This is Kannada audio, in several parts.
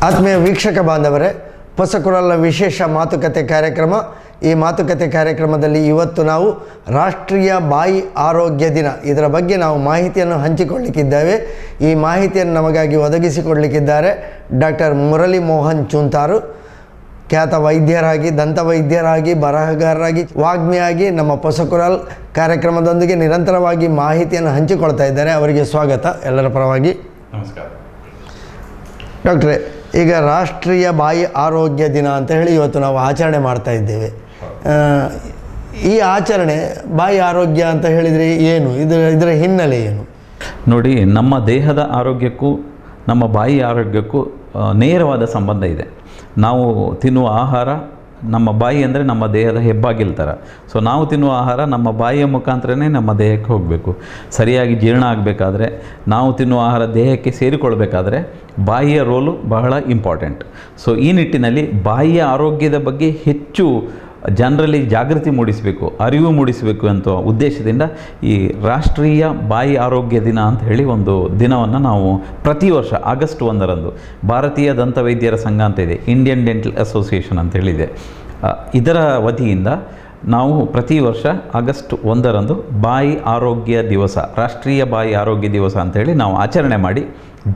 ಆತ್ಮೀಯ ವೀಕ್ಷಕ ಬಾಂಧವರೇ, ಹೊಸಕುರಲ ವಿಶೇಷ ಮಾತುಕತೆ ಕಾರ್ಯಕ್ರಮ. ಈ ಮಾತುಕತೆ ಕಾರ್ಯಕ್ರಮದಲ್ಲಿ ಇವತ್ತು ನಾವು ರಾಷ್ಟ್ರೀಯ ಬಾಯಿ ಆರೋಗ್ಯ ದಿನ ಇದರ ಬಗ್ಗೆ ನಾವು ಮಾಹಿತಿಯನ್ನು ಹಂಚಿಕೊಳ್ಳಿಕ್ಕಿದ್ದೇವೆ. ಈ ಮಾಹಿತಿಯನ್ನು ನಮಗಾಗಿ ಒದಗಿಸಿಕೊಡಲಿಕ್ಕಿದ್ದಾರೆ ಡಾಕ್ಟರ್ ಮುರಳಿ ಮೋಹನ್ ಚೂಂತಾರು, ಖ್ಯಾತ ವೈದ್ಯರಾಗಿ, ದಂತವೈದ್ಯರಾಗಿ, ಬರಹಗಾರರಾಗಿ, ವಾಗ್ಮಿಯಾಗಿ ನಮ್ಮ ಹೊಸಕುರಲ್ ಕಾರ್ಯಕ್ರಮದೊಂದಿಗೆ ನಿರಂತರವಾಗಿ ಮಾಹಿತಿಯನ್ನು ಹಂಚಿಕೊಳ್ತಾ ಇದ್ದಾರೆ. ಅವರಿಗೆ ಸ್ವಾಗತ ಎಲ್ಲರ ಪರವಾಗಿ. ನಮಸ್ಕಾರ ಡಾಕ್ಟ್ರೇ, ಈಗ ರಾಷ್ಟ್ರೀಯ ಬಾಯಿ ಆರೋಗ್ಯ ದಿನ ಅಂತ ಹೇಳಿ ಇವತ್ತು ನಾವು ಆಚರಣೆ ಮಾಡ್ತಾ ಇದ್ದೇವೆ. ಈ ಆಚರಣೆ ಬಾಯಿ ಆರೋಗ್ಯ ಅಂತ ಹೇಳಿದರೆ ಏನು, ಇದರ ಹಿನ್ನೆಲೆ ಏನು? ನೋಡಿ, ನಮ್ಮ ದೇಹದ ಆರೋಗ್ಯಕ್ಕೂ ನಮ್ಮ ಬಾಯಿ ಆರೋಗ್ಯಕ್ಕೂ ನೇರವಾದ ಸಂಬಂಧ ಇದೆ. ನಾವು ತಿನ್ನುವ ಆಹಾರ, ನಮ್ಮ ಬಾಯಿ ಅಂದರೆ ನಮ್ಮ ದೇಹದ ಹೆಬ್ಬಾಗಿಲು ಥರ. ಸೊ ನಾವು ತಿನ್ನುವ ಆಹಾರ ನಮ್ಮ ಬಾಯಿಯ ಮುಖಾಂತರನೇ ನಮ್ಮ ದೇಹಕ್ಕೆ ಹೋಗಬೇಕು. ಸರಿಯಾಗಿ ಜೀರ್ಣ ಆಗಬೇಕಾದ್ರೆ, ನಾವು ತಿನ್ನುವ ಆಹಾರ ದೇಹಕ್ಕೆ ಸೇರಿಕೊಳ್ಬೇಕಾದ್ರೆ ಬಾಯಿಯ ರೋಲು ಬಹಳ ಇಂಪಾರ್ಟೆಂಟ್. ಸೊ ಈ ನಿಟ್ಟಿನಲ್ಲಿ ಬಾಯಿಯ ಆರೋಗ್ಯದ ಬಗ್ಗೆ ಹೆಚ್ಚು ಜನರಲ್ಲಿ ಜಾಗೃತಿ ಮೂಡಿಸಬೇಕು, ಅರಿವು ಮೂಡಿಸಬೇಕು ಅಂತ ಉದ್ದೇಶದಿಂದ ಈ ರಾಷ್ಟ್ರೀಯ ಬಾಯಿ ಆರೋಗ್ಯ ದಿನ ಅಂತ ಹೇಳಿ ಒಂದು ದಿನವನ್ನು ನಾವು ಪ್ರತಿ ವರ್ಷ ಆಗಸ್ಟ್ 1ರಂದು ಭಾರತೀಯ ದಂತವೈದ್ಯರ ಸಂಘ ಅಂತ ಇದೆ, ಇಂಡಿಯನ್ ಡೆಂಟಲ್ ಅಸೋಸಿಯೇಷನ್ ಅಂತ ಹೇಳಿದೆ, ಇದರ ವತಿಯಿಂದ ನಾವು ಪ್ರತಿ ವರ್ಷ ಆಗಸ್ಟ್ 1ರಂದು ಬಾಯಿ ಆರೋಗ್ಯ ದಿವಸ, ರಾಷ್ಟ್ರೀಯ ಬಾಯಿ ಆರೋಗ್ಯ ದಿವಸ ಅಂಥೇಳಿ ನಾವು ಆಚರಣೆ ಮಾಡಿ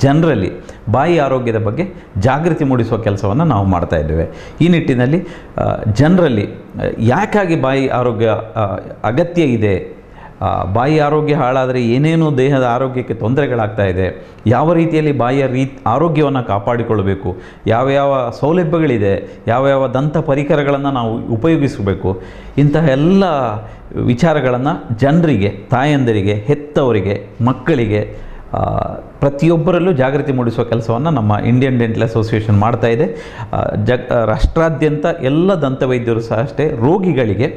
ಜನರಲ್ಲಿ ಬಾಯಿ ಆರೋಗ್ಯದ ಬಗ್ಗೆ ಜಾಗೃತಿ ಮೂಡಿಸುವ ಕೆಲಸವನ್ನು ನಾವು ಮಾಡ್ತಾ ಇದ್ದೇವೆ. ಈ ನಿಟ್ಟಿನಲ್ಲಿ ಜನರಲ್ಲಿ ಯಾಕಾಗಿ ಬಾಯಿ ಆರೋಗ್ಯ ಅಗತ್ಯ ಇದೆ, ಬಾಯಿ ಆರೋಗ್ಯ ಹಾಳಾದರೆ ಏನೇನು ದೇಹದ ಆರೋಗ್ಯಕ್ಕೆ ತೊಂದರೆಗಳಾಗ್ತಾ ಇದೆ, ಯಾವ ರೀತಿಯಲ್ಲಿ ಬಾಯಿಯ ಆರೋಗ್ಯವನ್ನು ಕಾಪಾಡಿಕೊಳ್ಳಬೇಕು, ಯಾವ ಸೌಲಭ್ಯಗಳಿದೆ, ಯಾವ ದಂತ ಪರಿಕರಗಳನ್ನು ನಾವು ಉಪಯೋಗಿಸಬೇಕು, ಇಂತಹ ಎಲ್ಲ ವಿಚಾರಗಳನ್ನು ಜನರಿಗೆ, ತಾಯಂದಿರಿಗೆ, ಹೆತ್ತವರಿಗೆ, ಮಕ್ಕಳಿಗೆ, ಪ್ರತಿಯೊಬ್ಬರಲ್ಲೂ ಜಾಗೃತಿ ಮೂಡಿಸುವ ಕೆಲಸವನ್ನು ನಮ್ಮ ಇಂಡಿಯನ್ ಡೆಂಟಲ್ ಅಸೋಸಿಯೇಷನ್ ಮಾಡ್ತಾ ಇದೆ. ರಾಷ್ಟ್ರಾದ್ಯಂತ ಎಲ್ಲ ದಂತವೈದ್ಯರು ಸಹ ಅಷ್ಟೇ ರೋಗಿಗಳಿಗೆ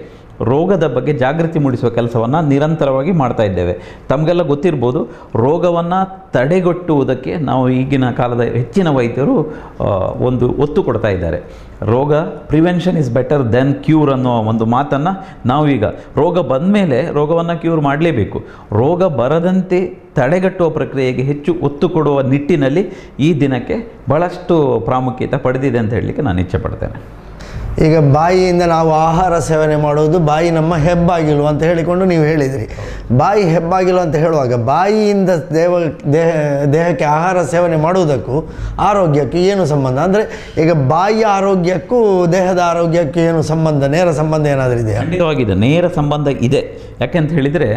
ರೋಗದ ಬಗ್ಗೆ ಜಾಗೃತಿ ಮೂಡಿಸುವ ಕೆಲಸವನ್ನು ನಿರಂತರವಾಗಿ ಮಾಡ್ತಾ ಇದ್ದೇವೆ. ತಮಗೆಲ್ಲ ಗೊತ್ತಿರ್ಬೋದು, ರೋಗವನ್ನು ತಡೆಗಟ್ಟುವುದಕ್ಕೆ ನಾವು ಈಗಿನ ಕಾಲದ ಹೆಚ್ಚಿನ ವೈದ್ಯರು ಒಂದು ಒತ್ತು ಕೊಡ್ತಾ ಇದ್ದಾರೆ. ರೋಗ prevention is better then cure ಅನ್ನೋ ಒಂದು ಮಾತನ್ನು ನಾವೀಗ, ರೋಗ ಬಂದ ಮೇಲೆ ರೋಗವನ್ನು ಕ್ಯೂರ್ ಮಾಡಲೇಬೇಕು, ರೋಗ ಬರದಂತೆ ತಡೆಗಟ್ಟುವ ಪ್ರಕ್ರಿಯೆಗೆ ಹೆಚ್ಚು ಒತ್ತು ಕೊಡುವ ನಿಟ್ಟಿನಲ್ಲಿ ಈ ದಿನಕ್ಕೆ ಭಾಳಷ್ಟು ಪ್ರಾಮುಖ್ಯತೆ ಪಡೆದಿದೆ ಅಂತ ಹೇಳಲಿಕ್ಕೆ ನಾನು ಇಚ್ಛೆ ಪಡ್ತೇನೆ. ಈಗ ಬಾಯಿಯಿಂದ ನಾವು ಆಹಾರ ಸೇವನೆ ಮಾಡುವುದು, ಬಾಯಿ ನಮ್ಮ ಹೆಬ್ಬಾಗಿಲು ಅಂತ ಹೇಳಿಕೊಂಡು ನೀವು ಹೇಳಿದಿರಿ. ಬಾಯಿ ಹೆಬ್ಬಾಗಿಲು ಅಂತ ಹೇಳುವಾಗ ಬಾಯಿಯಿಂದ ದೇಹಕ್ಕೆ ಆಹಾರ ಸೇವನೆ ಮಾಡುವುದಕ್ಕೂ ಆರೋಗ್ಯಕ್ಕೂ ಏನು ಸಂಬಂಧ? ಅಂದರೆ ಈಗ ಬಾಯಿಯ ಆರೋಗ್ಯಕ್ಕೂ ದೇಹದ ಆರೋಗ್ಯಕ್ಕೂ ಏನು ಸಂಬಂಧ, ನೇರ ಸಂಬಂಧ ಏನಾದರೂ ಇದೆಯಾ? ಖಂಡಿತವಾಗಿದೆ, ನೇರ ಸಂಬಂಧ ಇದೆ. ಯಾಕೆಂತ ಹೇಳಿದರೆ,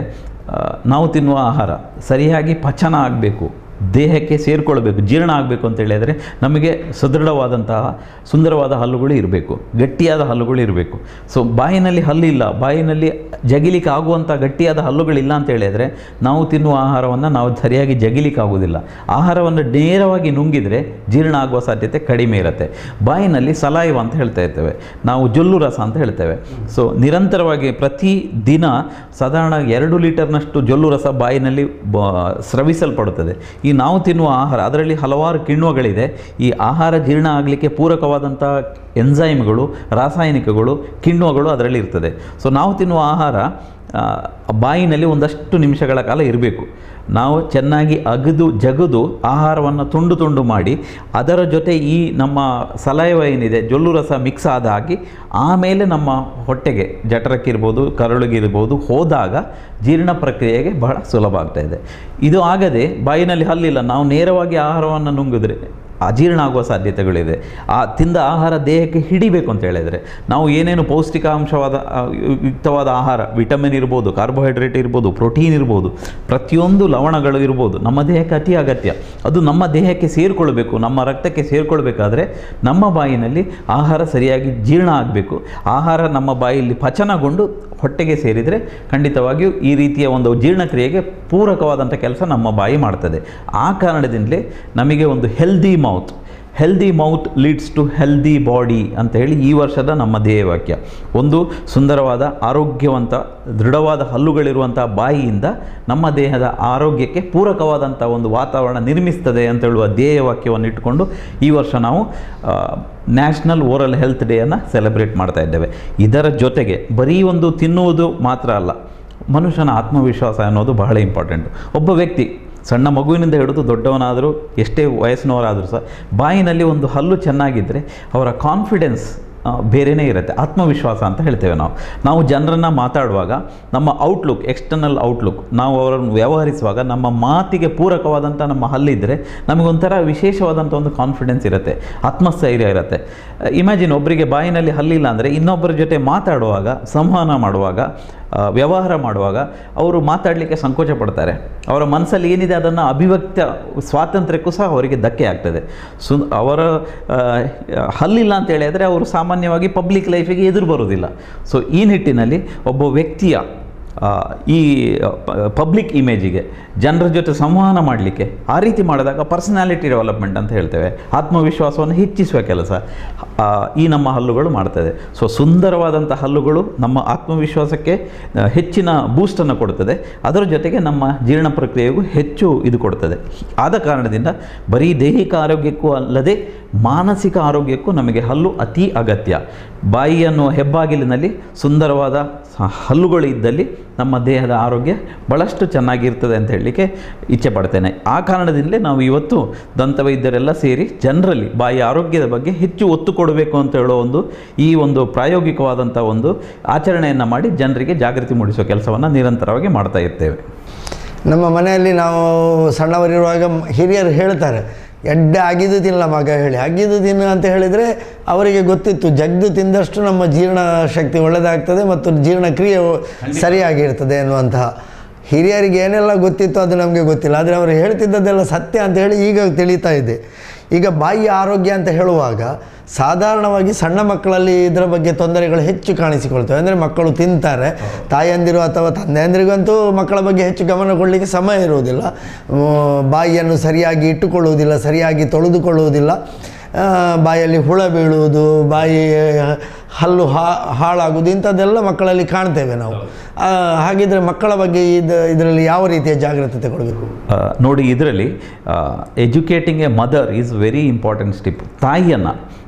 ನಾವು ತಿನ್ನುವ ಆಹಾರ ಸರಿಯಾಗಿ ಪಚನ ಆಗಬೇಕು, ದೇಹಕ್ಕೆ ಸೇರಿಕೊಳ್ಬೇಕು, ಜೀರ್ಣ ಆಗಬೇಕು ಅಂತ ಹೇಳಿದರೆ ನಮಗೆ ಸದೃಢವಾದಂತಹ ಸುಂದರವಾದ ಹಲ್ಲುಗಳು ಇರಬೇಕು, ಗಟ್ಟಿಯಾದ ಹಲ್ಲುಗಳು ಇರಬೇಕು. ಸೊ ಬಾಯಿನಲ್ಲಿ ಹಲ್ಲಿಲ್ಲ, ಬಾಯಿನಲ್ಲಿ ಜಗಿಲಿಕ್ಕೆ ಆಗುವಂಥ ಗಟ್ಟಿಯಾದ ಹಲ್ಲುಗಳಿಲ್ಲ ಅಂತ ಹೇಳಿದರೆ ನಾವು ತಿನ್ನುವ ಆಹಾರವನ್ನು ನಾವು ಸರಿಯಾಗಿ ಜಗಿಲಿಕ್ಕೆ ಆಗೋದಿಲ್ಲ. ಆಹಾರವನ್ನು ನೇರವಾಗಿ ನುಂಗಿದರೆ ಜೀರ್ಣ ಆಗುವ ಸಾಧ್ಯತೆ ಕಡಿಮೆ ಇರುತ್ತೆ. ಬಾಯಿನಲ್ಲಿ ಸಲೈವ ಅಂತ ಹೇಳ್ತಾ ಇರ್ತೇವೆ, ನಾವು ಜೊಲ್ಲು ರಸ ಅಂತ ಹೇಳ್ತೇವೆ. ಸೊ ನಿರಂತರವಾಗಿ ಪ್ರತಿ ದಿನ ಸಾಧಾರಣ 2 ಲೀಟರ್ನಷ್ಟು ಜೊಲ್ಲು ರಸ ಬಾಯಿನಲ್ಲಿ ಸ್ರವಿಸಲ್ಪಡುತ್ತದೆ. ಈ ನಾವು ತಿನ್ನುವ ಆಹಾರ, ಅದರಲ್ಲಿ ಹಲವಾರು ಕಿಣ್ವಗಳಿದೆ. ಈ ಆಹಾರ ಜೀರ್ಣ ಆಗಲಿಕ್ಕೆ ಪೂರಕವಾದಂಥ ಎನ್ಸೈಮ್ಗಳು, ರಾಸಾಯನಿಕಗಳು, ಕಿಣ್ವಗಳು ಅದರಲ್ಲಿ ಇರ್ತದೆ. ಸೊ ನಾವು ತಿನ್ನುವ ಆಹಾರ ಬಾಯಿನಲ್ಲಿ ಒಂದಷ್ಟು ನಿಮಿಷಗಳ ಕಾಲ ಇರಬೇಕು. ನಾವು ಚೆನ್ನಾಗಿ ಜಗದು ಆಹಾರವನ್ನು ತುಂಡು ಮಾಡಿ ಅದರ ಜೊತೆ ಈ ನಮ್ಮ ಸಲೈವ ಏನಿದೆ, ಜೊಲ್ಲು ರಸ ಮಿಕ್ಸ್ ಆದಾಗಿ ಆಮೇಲೆ ನಮ್ಮ ಹೊಟ್ಟೆಗೆ, ಜಠರಕ್ಕಿರ್ಬೋದು, ಕರಳಿಗಿರ್ಬೋದು ಹೋದಾಗ ಜೀರ್ಣ ಪ್ರಕ್ರಿಯೆಗೆ ಬಹಳ ಸುಲಭ ಆಗ್ತಾ ಇದೆ. ಇದು ಆಗದೆ ಬಾಯಿನಲ್ಲಿ ಹಲ್ಲಿಲ್ಲ, ನಾವು ನೇರವಾಗಿ ಆಹಾರವನ್ನು ನುಂಗಿದ್ರೆ ಅಜೀರ್ಣ ಆಗುವ ಸಾಧ್ಯತೆಗಳಿದೆ. ತಿಂದ ಆಹಾರ ದೇಹಕ್ಕೆ ಹಿಡಿಬೇಕು ಅಂತ ಹೇಳಿದರೆ ನಾವು ಏನೇನು ಪೌಷ್ಟಿಕಾಂಶವಾದ ಯುಕ್ತವಾದ ಆಹಾರ, ವಿಟಮಿನ್ ಇರ್ಬೋದು, ಕಾರ್ಬೋಹೈಡ್ರೇಟ್ ಇರ್ಬೋದು, ಪ್ರೋಟೀನ್ ಇರ್ಬೋದು, ಪ್ರತಿಯೊಂದು ಲವಣಗಳು ಇರ್ಬೋದು, ನಮ್ಮ ದೇಹಕ್ಕೆ ಅತಿ ಅಗತ್ಯ. ಅದು ನಮ್ಮ ದೇಹಕ್ಕೆ ಸೇರಿಕೊಳ್ಬೇಕು, ನಮ್ಮ ರಕ್ತಕ್ಕೆ ಸೇರಿಕೊಳ್ಬೇಕಾದ್ರೆ ನಮ್ಮ ಬಾಯಿನಲ್ಲಿ ಆಹಾರ ಸರಿಯಾಗಿ ಜೀರ್ಣ ಆಗಬೇಕು. ಆಹಾರ ನಮ್ಮ ಬಾಯಿಯಲ್ಲಿ ಪಚನಗೊಂಡು ಹೊಟ್ಟೆಗೆ ಸೇರಿದರೆ ಖಂಡಿತವಾಗಿಯೂ ಈ ರೀತಿಯ ಒಂದು ಜೀರ್ಣಕ್ರಿಯೆಗೆ ಪೂರಕವಾದಂಥ ಕೆಲಸ ನಮ್ಮ ಬಾಯಿ ಮಾಡ್ತದೆ. ಆ ಕಾರಣದಿಂದಲೇ ನಮಗೆ ಒಂದು healthy mouth leads to healthy body ಅಂತ ಹೇಳಿ ಈ ವರ್ಷದ ನಮ್ಮ ಧ್ಯೇಯವಾಕ್ಯ. ಒಂದು ಸುಂದರವಾದ, ಆರೋಗ್ಯವಂತ, ದೃಢವಾದ ಹಲ್ಲುಗಳಿರುವಂಥ ಬಾಯಿಯಿಂದ ನಮ್ಮ ದೇಹದ ಆರೋಗ್ಯಕ್ಕೆ ಪೂರಕವಾದಂಥ ಒಂದು ವಾತಾವರಣ ನಿರ್ಮಿಸ್ತದೆ ಅಂತ ಹೇಳುವ ಧ್ಯೇಯವಾಕ್ಯವನ್ನು ಇಟ್ಟುಕೊಂಡು ಈ ವರ್ಷ ನಾವು ನ್ಯಾಷನಲ್ ಓರಲ್ ಹೆಲ್ತ್ ಡೇಯನ್ನು ಸೆಲೆಬ್ರೇಟ್ ಮಾಡ್ತಾ ಇದ್ದೇವೆ. ಇದರ ಜೊತೆಗೆ ಬರೀ ಒಂದು ತಿನ್ನುವುದು ಮಾತ್ರ ಅಲ್ಲ, ಮನುಷ್ಯನ ಆತ್ಮವಿಶ್ವಾಸ ಅನ್ನೋದು ಬಹಳ ಇಂಪಾರ್ಟೆಂಟ್. ಒಬ್ಬ ವ್ಯಕ್ತಿ ಸಣ್ಣ ಮಗುವಿನಿಂದ ಹಿಡಿದು ದೊಡ್ಡವನಾದರೂ ಎಷ್ಟೇ ವಯಸ್ಸಿನವರಾದರೂ ಸಹ ಬಾಯಿನಲ್ಲಿ ಒಂದು ಹಲ್ಲು ಚೆನ್ನಾಗಿದ್ದರೆ ಅವರ ಕಾನ್ಫಿಡೆನ್ಸ್ ಬೇರೆಯೇ ಇರುತ್ತೆ, ಆತ್ಮವಿಶ್ವಾಸ ಅಂತ ಹೇಳ್ತೇವೆ ನಾವು ಜನರನ್ನು ಮಾತಾಡುವಾಗ ನಮ್ಮ ಔಟ್ಲುಕ್, ಎಕ್ಸ್ಟರ್ನಲ್ ಔಟ್ಲುಕ್, ನಾವು ಅವರನ್ನು ವ್ಯವಹರಿಸುವಾಗ ನಮ್ಮ ಮಾತಿಗೆ ಪೂರಕವಾದಂಥ ನಮ್ಮ ಹಲ್ಲಿದ್ದರೆ ನಮಗೊಂಥರ ವಿಶೇಷವಾದಂಥ ಒಂದು ಕಾನ್ಫಿಡೆನ್ಸ್ ಇರುತ್ತೆ, ಆತ್ಮಸ್ಥೈರ್ಯ ಇರುತ್ತೆ. ಇಮ್ಯಾಜಿನ್ ಒಬ್ಬರಿಗೆ ಬಾಯಿನಲ್ಲಿ ಹಲ್ಲಿಲ್ಲ ಅಂದರೆ ಇನ್ನೊಬ್ಬರ ಜೊತೆ ಮಾತಾಡುವಾಗ, ಸಂವಹನ ಮಾಡುವಾಗ, ವ್ಯವಹಾರ ಮಾಡುವಾಗ ಅವರು ಮಾತಾಡಲಿಕ್ಕೆ ಸಂಕೋಚ ಪಡ್ತಾರೆ. ಅವರ ಮನಸ್ಸಲ್ಲಿ ಏನಿದೆ ಅದನ್ನು ಅಭಿವ್ಯಕ್ತ ಸ್ವಾತಂತ್ರ್ಯಕ್ಕೂ ಸಹ ಅವರಿಗೆ ಧಕ್ಕೆ ಆಗ್ತದೆ. ಅವರ ಹಲ್ಲಿಲ್ಲ ಅಂತ ಹೇಳಿದರೆ ಅವರು ಸಾಮಾನ್ಯವಾಗಿ ಪಬ್ಲಿಕ್ ಲೈಫಿಗೆ ಎದುರು ಬರೋದಿಲ್ಲ. ಸೊ ಈ ನಿಟ್ಟಿನಲ್ಲಿ ಒಬ್ಬ ವ್ಯಕ್ತಿಯ ಈ ಪಬ್ಲಿಕ್ ಇಮೇಜಿಗೆ, ಜನರ ಜೊತೆ ಸಂವಹನ ಮಾಡಲಿಕ್ಕೆ ಆ ರೀತಿ ಮಾಡಿದಾಗ ಪರ್ಸನಾಲಿಟಿ ಡೆವಲಪ್ಮೆಂಟ್ ಅಂತ ಹೇಳ್ತೇವೆ, ಆತ್ಮವಿಶ್ವಾಸವನ್ನು ಹೆಚ್ಚಿಸುವ ಕೆಲಸ ಈ ನಮ್ಮ ಹಲ್ಲುಗಳು ಮಾಡ್ತದೆ. ಸೊ ಸುಂದರವಾದಂಥ ಹಲ್ಲುಗಳು ನಮ್ಮ ಆತ್ಮವಿಶ್ವಾಸಕ್ಕೆ ಹೆಚ್ಚಿನ ಬೂಸ್ಟನ್ನು ಕೊಡ್ತದೆ, ಅದರ ಜೊತೆಗೆ ನಮ್ಮ ಜೀರ್ಣ ಪ್ರಕ್ರಿಯೆಗೂ ಹೆಚ್ಚು ಇದು ಕೊಡ್ತದೆ. ಆದ ಕಾರಣದಿಂದ ಬರೀ ದೈಹಿಕ ಆರೋಗ್ಯಕ್ಕೂ ಅಲ್ಲದೆ ಮಾನಸಿಕ ಆರೋಗ್ಯಕ್ಕೂ ನಮಗೆ ಹಲ್ಲು ಅತಿ ಅಗತ್ಯ. ಬಾಯಿಯನ್ನು ಹೆಬ್ಬಾಗಿಲಿನಲ್ಲಿ ಸುಂದರವಾದ ಹಲ್ಲುಗಳು ಇದ್ದಲ್ಲಿ ನಮ್ಮ ದೇಹದ ಆರೋಗ್ಯ ಭಾಳಷ್ಟು ಚೆನ್ನಾಗಿರ್ತದೆ ಅಂತ ಹೇಳಲಿಕ್ಕೆ ಇಚ್ಛೆ ಪಡ್ತೇನೆ. ಆ ಕಾರಣದಿಂದಲೇ ನಾವು ಇವತ್ತು ದಂತವೈದ್ಯರೆಲ್ಲ ಸೇರಿ ಜನರಲ್ಲಿ ಬಾಯಿ ಆರೋಗ್ಯದ ಬಗ್ಗೆ ಹೆಚ್ಚು ಒತ್ತು ಕೊಡಬೇಕು ಅಂತ ಹೇಳೋ ಈ ಒಂದು ಪ್ರಾಯೋಗಿಕವಾದಂಥ ಒಂದು ಆಚರಣೆಯನ್ನು ಮಾಡಿ ಜನರಿಗೆ ಜಾಗೃತಿ ಮೂಡಿಸುವ ಕೆಲಸವನ್ನು ನಿರಂತರವಾಗಿ ಮಾಡ್ತಾ ಇರ್ತೇವೆ. ನಮ್ಮ ಮನೆಯಲ್ಲಿ ನಾವು ಸಣ್ಣವರಿರುವಾಗ ಹಿರಿಯರು ಹೇಳ್ತಾರೆ, ಎಡ್ಡೆ ಅಗಿದು ತಿನ್ನಲ್ಲ ಮಗ ಹೇಳಿ, ಅಗಿದು ತಿನ್ನು ಅಂತ ಹೇಳಿದರೆ ಅವರಿಗೆ ಗೊತ್ತಿತ್ತು ಜಗ್ದು ತಿಂದಷ್ಟು ನಮ್ಮ ಜೀರ್ಣ ಶಕ್ತಿ ಒಳ್ಳೆಯದಾಗ್ತದೆ ಮತ್ತು ಜೀರ್ಣಕ್ರಿಯೆ ಸರಿಯಾಗಿರ್ತದೆ ಎನ್ನುವಂತಹ. ಹಿರಿಯರಿಗೆ ಏನೆಲ್ಲ ಗೊತ್ತಿತ್ತು ಅದು ನಮಗೆ ಗೊತ್ತಿಲ್ಲ, ಆದರೆ ಅವರು ಹೇಳ್ತಿದ್ದದ್ದೆಲ್ಲ ಸತ್ಯ ಅಂತ ಹೇಳಿ ಈಗ ತಿಳಿತಾ ಇದೆ. ಈಗ ಬಾಯಿಯ ಆರೋಗ್ಯ ಅಂತ ಹೇಳುವಾಗ ಸಾಧಾರಣವಾಗಿ ಸಣ್ಣ ಮಕ್ಕಳಲ್ಲಿ ಇದರ ಬಗ್ಗೆ ತೊಂದರೆಗಳು ಹೆಚ್ಚು ಕಾಣಿಸಿಕೊಳ್ತವೆ. ಅಂದರೆ ಮಕ್ಕಳು ತಿಂತಾರೆ, ತಾಯಂದಿರು ಅಥವಾ ತಂದೆಯಂದಿರಿಗಂತೂ ಮಕ್ಕಳ ಬಗ್ಗೆ ಹೆಚ್ಚು ಗಮನ ಕೊಡಲಿಕ್ಕೆ ಸಮಯ ಇರುವುದಿಲ್ಲ, ಬಾಯಿಯನ್ನು ಸರಿಯಾಗಿ ಇಟ್ಟುಕೊಳ್ಳುವುದಿಲ್ಲ, ಸರಿಯಾಗಿ ತೊಳೆದುಕೊಳ್ಳುವುದಿಲ್ಲ, ಬಾಯಲ್ಲಿ ಹುಳ ಬೀಳುವುದು, ಬಾಯಿ ಹಲ್ಲು ಹಾಳಾಗುವುದು, ಇಂಥದ್ದೆಲ್ಲ ಮಕ್ಕಳಲ್ಲಿ ಕಾಣ್ತೇವೆ ನಾವು. ಹಾಗಿದ್ರೆ ಮಕ್ಕಳ ಬಗ್ಗೆ ಇದರಲ್ಲಿ ಯಾವ ರೀತಿಯ ಜಾಗೃತತೆ ಕೊಡಬೇಕು? ನೋಡಿ, ಇದರಲ್ಲಿ educating A mother is very important step. ತಾಯಿಯನ್ನು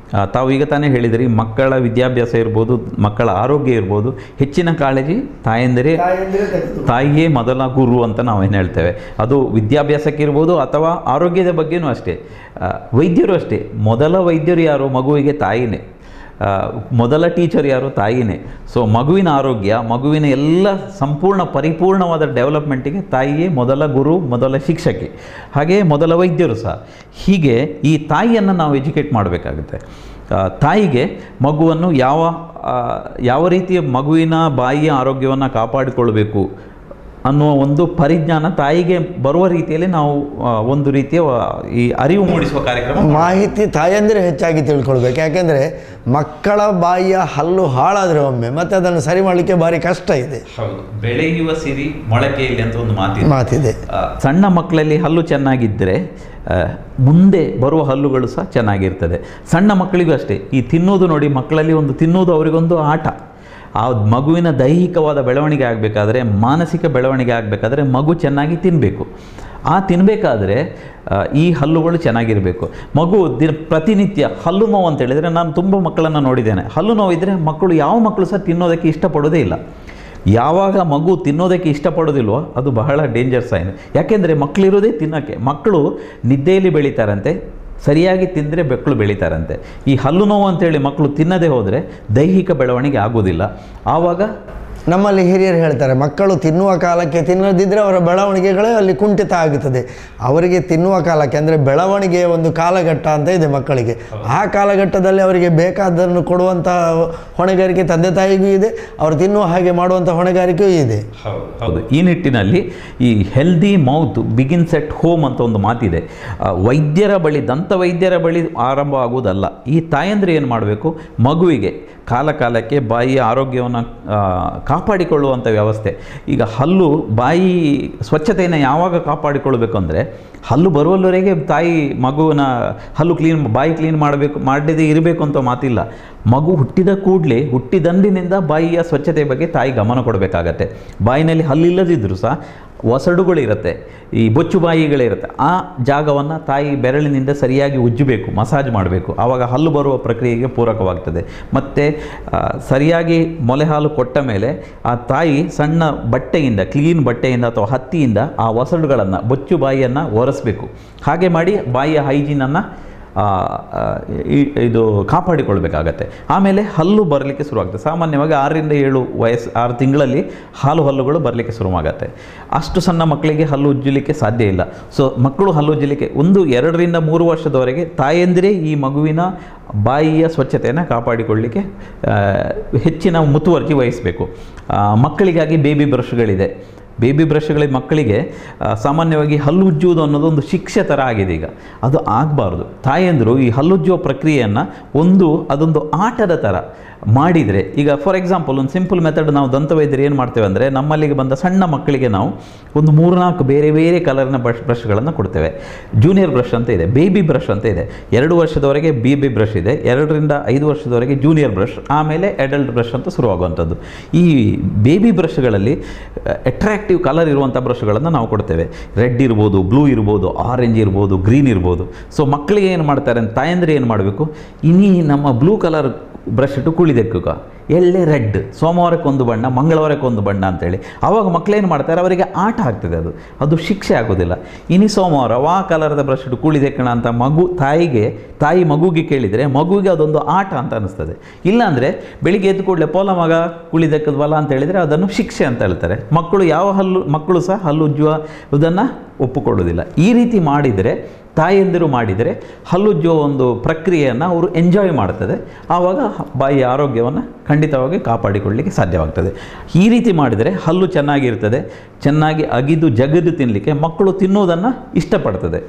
ತಾವು ಈಗ ತಾನೇ ಹೇಳಿದಿರಿ, ಮಕ್ಕಳ ವಿದ್ಯಾಭ್ಯಾಸ ಇರ್ಬೋದು, ಮಕ್ಕಳ ಆರೋಗ್ಯ ಇರ್ಬೋದು, ಹೆಚ್ಚಿನ ಕಾಳಜಿ ತಾಯಿಯೇ ಮೊದಲ ಗುರು ಅಂತ ನಾವೇನು ಹೇಳ್ತೇವೆ. ಅದು ವಿದ್ಯಾಭ್ಯಾಸಕ್ಕಿರ್ಬೋದು ಅಥವಾ ಆರೋಗ್ಯದ ಬಗ್ಗೆಯೂ ಅಷ್ಟೇ. ವೈದ್ಯರು ಅಷ್ಟೇ, ಮೊದಲ ವೈದ್ಯರು ಯಾರು? ಮಗುವಿಗೆ ತಾಯಿನೇ. ಮೊದಲ ಟೀಚರ್ ಯಾರು? ತಾಯಿನೇ. ಸೊ ಮಗುವಿನ ಆರೋಗ್ಯ, ಮಗುವಿನ ಎಲ್ಲ ಸಂಪೂರ್ಣ ಪರಿಪೂರ್ಣವಾದ ಡೆವಲಪ್ಮೆಂಟಿಗೆ ತಾಯಿಯೇ ಮೊದಲ ಗುರು, ಮೊದಲ ಶಿಕ್ಷಕಿ, ಹಾಗೆಯೇ ಮೊದಲ ವೈದ್ಯರು ಸಹ. ಹೀಗೆ ಈ ತಾಯಿಯನ್ನು ನಾವು ಎಜುಕೇಟ್ ಮಾಡಬೇಕಾಗುತ್ತೆ. ತಾಯಿಗೆ ಮಗುವನ್ನು ಯಾವ ರೀತಿಯ ಮಗುವಿನ ಬಾಯಿಯ ಆರೋಗ್ಯವನ್ನು ಕಾಪಾಡಿಕೊಳ್ಬೇಕು ಅನ್ನುವ ಒಂದು ಪರಿಜ್ಞಾನ ತಾಯಿಗೆ ಬರುವ ರೀತಿಯಲ್ಲಿ ನಾವು ಒಂದು ರೀತಿಯ ಈ ಅರಿವು ಮೂಡಿಸುವ ಕಾರ್ಯಕ್ರಮ, ಮಾಹಿತಿ ತಾಯಂದಿರು ಹೆಚ್ಚಾಗಿ ತಿಳ್ಕೊಳ್ಬೇಕು. ಯಾಕೆಂದರೆ ಮಕ್ಕಳ ಬಾಯಿಯ ಹಲ್ಲು ಹಾಳಾದರೆ ಒಮ್ಮೆ ಮತ್ತೆ ಅದನ್ನು ಸರಿ ಮಾಡಲಿಕ್ಕೆ ಭಾರಿ ಕಷ್ಟ ಇದೆ. ಹೌದು, ಬೆಳೆಯುವ ಸಿರಿ ಮೊಳಕೆಯಲ್ಲಿ ಅಂತ ಒಂದು ಮಾತಿದೆ. ಸಣ್ಣ ಮಕ್ಕಳಲ್ಲಿ ಹಲ್ಲು ಚೆನ್ನಾಗಿದ್ದರೆ ಮುಂದೆ ಬರುವ ಹಲ್ಲುಗಳು ಸಹ ಚೆನ್ನಾಗಿರ್ತದೆ. ಸಣ್ಣ ಮಕ್ಕಳಿಗೂ ಅಷ್ಟೇ, ಈ ತಿನ್ನೋದು ನೋಡಿ, ಮಕ್ಕಳಲ್ಲಿ ಒಂದು ತಿನ್ನೋದು ಅವರಿಗೊಂದು ಆಟ. ಆ ಮಗುವಿನ ದೈಹಿಕವಾದ ಬೆಳವಣಿಗೆ ಆಗಬೇಕಾದ್ರೆ, ಮಾನಸಿಕ ಬೆಳವಣಿಗೆ ಆಗಬೇಕಾದ್ರೆ ಮಗು ಚೆನ್ನಾಗಿ ತಿನ್ನಬೇಕು. ಆ ತಿನ್ನಬೇಕಾದ್ರೆ ಈ ಹಲ್ಲುಗಳು ಚೆನ್ನಾಗಿರಬೇಕು. ಮಗು ಪ್ರತಿನಿತ್ಯ ಹಲ್ಲು ನೋವು ಅಂತ ಹೇಳಿದರೆ, ನಾನು ತುಂಬ ಮಕ್ಕಳನ್ನು ನೋಡಿದ್ದೇನೆ, ಹಲ್ಲು ನೋವಿದ್ದರೆ ಯಾವ ಮಕ್ಕಳು ಸಹ ತಿನ್ನೋದಕ್ಕೆ ಇಷ್ಟಪಡೋದೇ ಇಲ್ಲ. ಯಾವಾಗ ಮಗು ತಿನ್ನೋದಕ್ಕೆ ಇಷ್ಟಪಡೋದಿಲ್ವೋ ಅದು ಬಹಳ ಡೇಂಜರ್ ಸೈನ್. ಯಾಕೆಂದರೆ ಮಕ್ಕಳಿರೋದೇ ತಿನ್ನೋಕ್ಕೆ. ಮಕ್ಕಳು ನಿದ್ದೆಯಲ್ಲಿ ಬೆಳೀತಾರಂತೆ, ಸರಿಯಾಗಿ ತಿಂದರೆ ಮಕ್ಕಳು ಬೆಳೀತಾರಂತೆ. ಈ ಹಲ್ಲು ನೋವು ಅಂತೇಳಿ ಮಕ್ಕಳು ತಿನ್ನದೇ ಹೋದರೆ ದೈಹಿಕ ಬೆಳವಣಿಗೆ ಆಗೋದಿಲ್ಲ. ಆವಾಗ ನಮ್ಮಲ್ಲಿ ಹಿರಿಯರು ಹೇಳ್ತಾರೆ, ಮಕ್ಕಳು ತಿನ್ನುವ ಕಾಲಕ್ಕೆ ತಿನ್ನದಿದ್ದರೆ ಅವರ ಬೆಳವಣಿಗೆಗಳೇ ಅಲ್ಲಿ ಕುಂಠಿತ ಆಗುತ್ತದೆ. ಅವರಿಗೆ ತಿನ್ನುವ ಕಾಲಕ್ಕೆ ಅಂದರೆ ಬೆಳವಣಿಗೆಯ ಒಂದು ಕಾಲಘಟ್ಟ ಅಂತ ಇದೆ ಮಕ್ಕಳಿಗೆ. ಆ ಕಾಲಘಟ್ಟದಲ್ಲಿ ಅವರಿಗೆ ಬೇಕಾದನ್ನು ಕೊಡುವಂಥ ಹೊಣೆಗಾರಿಕೆ ತಂದೆ ತಾಯಿಗೂ ಇದೆ, ಅವರು ತಿನ್ನುವ ಹಾಗೆ ಮಾಡುವಂಥ ಹೊಣೆಗಾರಿಕೆಯೂ ಇದೆ. ಹೌದು, ಈ ನಿಟ್ಟಿನಲ್ಲಿ ಈ healthy mouth begins at home ಅಂತ ಒಂದು ಮಾತಿದೆ. ವೈದ್ಯರ ಬಳಿ, ದಂತ ವೈದ್ಯರ ಬಳಿ ಆರಂಭ ಆಗುವುದಲ್ಲ. ಈ ತಾಯಂದ್ರೆ ಏನು ಮಾಡಬೇಕು? ಮಗುವಿಗೆ ಕಾಲಕ್ಕೆ ಬಾಯಿಯ ಆರೋಗ್ಯವನ್ನು ಕಾಪಾಡಿಕೊಳ್ಳುವಂಥ ವ್ಯವಸ್ಥೆ. ಈಗ ಹಲ್ಲು, ಬಾಯಿ ಸ್ವಚ್ಛತೆಯನ್ನು ಯಾವಾಗ ಕಾಪಾಡಿಕೊಳ್ಬೇಕು ಅಂದರೆ, ಹಲ್ಲು ಬರುವವರೆಗೆ ತಾಯಿ ಮಗುವಿನ ಬಾಯಿ ಕ್ಲೀನ್ ಮಾಡದೇ ಇರಬೇಕು ಅಂತ ಮಾತಿಲ್ಲ. ಮಗು ಹುಟ್ಟಿದ ಕೂಡಲೇ, ಹುಟ್ಟಿದಂದಿನಿಂದ ಬಾಯಿಯ ಸ್ವಚ್ಛತೆ ಬಗ್ಗೆ ತಾಯಿ ಗಮನ ಕೊಡಬೇಕಾಗತ್ತೆ. ಬಾಯಿನಲ್ಲಿ ಹಲ್ಲಿಲ್ಲದಿದ್ದರೂ ಸಹ ಒಸಡುಗಳಿರುತ್ತೆ, ಈ ಬೊಚ್ಚುಬಾಯಿಗಳಿರುತ್ತೆ, ಆ ಜಾಗವನ್ನು ತಾಯಿ ಬೆರಳಿನಿಂದ ಸರಿಯಾಗಿ ಉಜ್ಜಬೇಕು, ಮಸಾಜ್ ಮಾಡಬೇಕು. ಆವಾಗ ಹಲ್ಲು ಬರುವ ಪ್ರಕ್ರಿಯೆಗೆ ಪೂರಕವಾಗ್ತದೆ. ಮತ್ತು ಸರಿಯಾಗಿ ಮೊಲೆ ಹಾಲು ಕೊಟ್ಟ ಮೇಲೆ ಆ ತಾಯಿ ಸಣ್ಣ ಬಟ್ಟೆಯಿಂದ, ಕ್ಲೀನ್ ಬಟ್ಟೆಯಿಂದ ಅಥವಾ ಹತ್ತಿಯಿಂದ ಆ ಒಸಡುಗಳನ್ನು, ಬೊಚ್ಚು ಬಾಯಿಯನ್ನು ಒರೆಸಬೇಕು. ಹಾಗೆ ಮಾಡಿ ಬಾಯಿಯ ಹೈಜೀನನ್ನು ಇದು ಕಾಪಾಡಿಕೊಳ್ಬೇಕಾಗತ್ತೆ. ಆಮೇಲೆ ಹಲ್ಲು ಬರಲಿಕ್ಕೆ ಶುರುವಾಗುತ್ತೆ. ಸಾಮಾನ್ಯವಾಗಿ 6 ತಿಂಗಳಲ್ಲಿ ಹಲ್ಲುಗಳು ಬರಲಿಕ್ಕೆ ಶುರುವಾಗತ್ತೆ. ಅಷ್ಟು ಸಣ್ಣ ಮಕ್ಕಳಿಗೆ ಹಲ್ಲು ಉಜ್ಜಲಿಕ್ಕೆ ಸಾಧ್ಯ ಇಲ್ಲ. ಸೊ ಮಕ್ಕಳು ಹಲ್ಲು ಉಜ್ಜಲಿಕ್ಕೆ 2 ರಿಂದ 3 ವರ್ಷದವರೆಗೆ ತಾಯಂದಿರೇ ಈ ಮಗುವಿನ ಬಾಯಿಯ ಸ್ವಚ್ಛತೆಯನ್ನು ಕಾಪಾಡಿಕೊಳ್ಳಲಿಕ್ಕೆ ಹೆಚ್ಚಿನ ಮುತುವರ್ಜಿ ವಹಿಸಬೇಕು. ಮಕ್ಕಳಿಗಾಗಿ ಬೇಬಿ ಬ್ರಷ್ಗಳಿದೆ. ಬೇಬಿ ಬ್ರಷ್ಗಳಿಗೆ ಮಕ್ಕಳಿಗೆ ಸಾಮಾನ್ಯವಾಗಿ ಹಲ್ಲು ಉಜ್ಜುವುದು ಅನ್ನೋದು ಒಂದು ಶಿಕ್ಷೆ ಥರ ಆಗಿದೆ ಈಗ. ಅದು ಆಗಬಾರ್ದು. ತಾಯಂದಿರು ಈ ಹಲ್ಲುಜ್ಜುವ ಪ್ರಕ್ರಿಯೆಯನ್ನು ಅದೊಂದು ಆಟದ ಥರ ಮಾಡಿದರೆ, ಈಗ ಫಾರ್ ಎಕ್ಸಾಂಪಲ್ ಒಂದು ಸಿಂಪಲ್ ಮೆಥಡ್, ನಾವು ದಂತವೈದ್ಯರು ಏನು ಮಾಡ್ತೇವೆ ಅಂದರೆ, ನಮ್ಮಲ್ಲಿಗೆ ಬಂದ ಸಣ್ಣ ಮಕ್ಕಳಿಗೆ ನಾವು ಒಂದು 3-4 ಬೇರೆ ಬೇರೆ ಕಲರ್ನ ಬ್ರಷ್ಗಳನ್ನು ಕೊಡ್ತೇವೆ. ಜೂನಿಯರ್ ಬ್ರಷ್ ಅಂತ ಇದೆ, ಬೇಬಿ ಬ್ರಷ್ ಅಂತ ಇದೆ. 2 ವರ್ಷದವರೆಗೆ ಬೇಬಿ ಬ್ರಷ್ ಇದೆ, 2 ರಿಂದ 5 ವರ್ಷದವರೆಗೆ ಜೂನಿಯರ್ ಬ್ರಷ್, ಆಮೇಲೆ ಅಡಲ್ಟ್ ಬ್ರಷ್ ಅಂತ ಶುರುವಾಗುವಂಥದ್ದು. ಈ ಬೇಬಿ ಬ್ರಷ್ಗಳಲ್ಲಿ ಅಟ್ರಾಕ್ಟಿವ್ ಕಲರ್ ಇರುವಂಥ ಬ್ರಷ್ಗಳನ್ನು ನಾವು ಕೊಡ್ತೇವೆ. ರೆಡ್ ಇರ್ಬೋದು, ಬ್ಲೂ ಇರ್ಬೋದು, ಆರೆಂಜ್ ಇರ್ಬೋದು, ಗ್ರೀನ್ ಇರ್ಬೋದು. ಸೊ ಮಕ್ಕಳಿಗೆ ಏನು ಮಾಡ್ತಾರೆ ಅಂತ ತಾಯಂದ್ರೆ ಏನು ಮಾಡಬೇಕು, ಇನ್ನೀ ನಮ್ಮ ಬ್ಲೂ ಕಲರ್ ಬ್ರಷ್ ಇಟ್ಟು ಕುಳಿದೆಕ್ಕುಗ, ಎಳ್ಳೆ ರೆಡ್, ಸೋಮವಾರಕ್ಕೊಂದು ಬಣ್ಣ, ಮಂಗಳವಾರಕ್ಕೊಂದು ಬಣ್ಣ ಅಂತೇಳಿ. ಆವಾಗ ಮಕ್ಕಳೇನು ಮಾಡ್ತಾರೆ, ಅವರಿಗೆ ಆಟ ಆಗ್ತದೆ, ಅದು ಶಿಕ್ಷೆ ಆಗೋದಿಲ್ಲ. ಇನ್ನು ಸೋಮವಾರ ಆ ಕಲರ್ದ ಬ್ರಷ್ ಇಟ್ಟು ಕುಳಿದೆಕ್ಕಣ ಅಂತ ತಾಯಿ ಮಗುಗೆ ಕೇಳಿದರೆ ಮಗುವಿಗೆ ಅದೊಂದು ಆಟ ಅಂತ ಅನ್ನಿಸ್ತದೆ. ಇಲ್ಲಾಂದರೆ ಬೆಳಿಗ್ಗೆ ಎದ್ದು ಕೂಡಲೇ ಪೋಲ ಮಗ ಕುಳಿದೆಕ್ಕದ್ವಲ್ಲ ಅಂತ ಹೇಳಿದರೆ ಅದನ್ನು ಶಿಕ್ಷೆ ಅಂತ ಹೇಳ್ತಾರೆ. ಮಕ್ಕಳು ಸಹ ಹಲ್ಲು ಉಜ್ಜುವುದನ್ನು ಒಪ್ಪಿಕೊಳ್ಳೋದಿಲ್ಲ. ಈ ರೀತಿ ತಾಯಂದಿರು ಮಾಡಿದರೆ ಹಲ್ಲುಜ್ಜುವ ಒಂದು ಪ್ರಕ್ರಿಯೆಯನ್ನು ಅವರು ಎಂಜಾಯ್ ಮಾಡ್ತದೆ. ಆವಾಗ ಬಾಯಿಯ ಆರೋಗ್ಯವನ್ನು ಖಂಡಿತವಾಗಿ ಕಾಪಾಡಿಕೊಳ್ಳಲಿಕ್ಕೆ ಸಾಧ್ಯವಾಗ್ತದೆ. ಈ ರೀತಿ ಮಾಡಿದರೆ ಹಲ್ಲು ಚೆನ್ನಾಗಿರ್ತದೆ, ಚೆನ್ನಾಗಿ ಜಗದು ತಿನ್ನಲಿಕ್ಕೆ ಮಕ್ಕಳು ತಿನ್ನುವುದನ್ನು ಇಷ್ಟಪಡ್ತದೆ.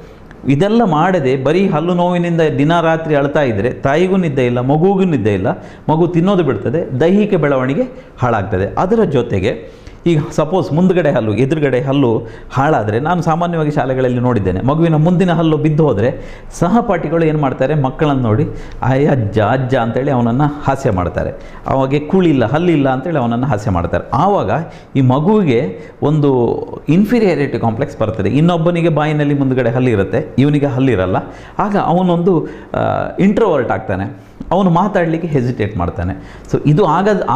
ಇದೆಲ್ಲ ಮಾಡದೆ ಬರೀ ಹಲ್ಲು ನೋವಿನಿಂದ ದಿನ ರಾತ್ರಿ ಅಳ್ತಾ ಇದ್ದರೆ ತಾಯಿಗೂ ನಿದ್ದೆ ಇಲ್ಲ, ಮಗುವಿಗೂ ನಿದ್ದೆ ಇಲ್ಲ, ಮಗು ತಿನ್ನೋದು ಬಿಡ್ತದೆ, ದೈಹಿಕ ಬೆಳವಣಿಗೆ ಹಾಳಾಗ್ತದೆ. ಅದರ ಜೊತೆಗೆ ಈಗ ಸಪೋಸ್ ಎದುರುಗಡೆ ಹಲ್ಲು ಹಾಳಾದರೆ, ನಾನು ಸಾಮಾನ್ಯವಾಗಿ ಶಾಲೆಗಳಲ್ಲಿ ನೋಡಿದ್ದೇನೆ, ಮಗುವಿನ ಮುಂದಿನ ಹಲ್ಲು ಬಿದ್ದು ಹೋದರೆ ಸಹಪಾಠಿಗಳು ಏನು ಮಾಡ್ತಾರೆ, ಮಕ್ಕಳನ್ನು ನೋಡಿ ಅಜ್ಜ ಅಂತೇಳಿ ಅವನನ್ನು ಹಾಸ್ಯ ಮಾಡ್ತಾರೆ. ಅವಾಗೆ ಹಲ್ಲಿಲ್ಲ ಅಂತೇಳಿ ಅವನನ್ನು ಹಾಸ್ಯ ಮಾಡ್ತಾರೆ. ಆವಾಗ ಈ ಮಗುವಿಗೆ ಒಂದು ಇನ್ಫೀರಿಯಾರಿಟಿ ಕಾಂಪ್ಲೆಕ್ಸ್ ಬರ್ತದೆ. ಇನ್ನೊಬ್ಬನಿಗೆ ಬಾಯಿನಲ್ಲಿ ಮುಂದುಗಡೆ ಹಲ್ಲಿರುತ್ತೆ, ಇವನಿಗೆ ಹಲ್ಲಿರಲ್ಲ. ಆಗ ಅವನೊಂದು ಇಂಟ್ರೋವರ್ಟ್ ಆಗ್ತಾನೆ, ಅವನು ಮಾತಾಡಲಿಕ್ಕೆ ಹೆಸಿಟೇಟ್ ಮಾಡ್ತಾನೆ. ಸೊ ಇದು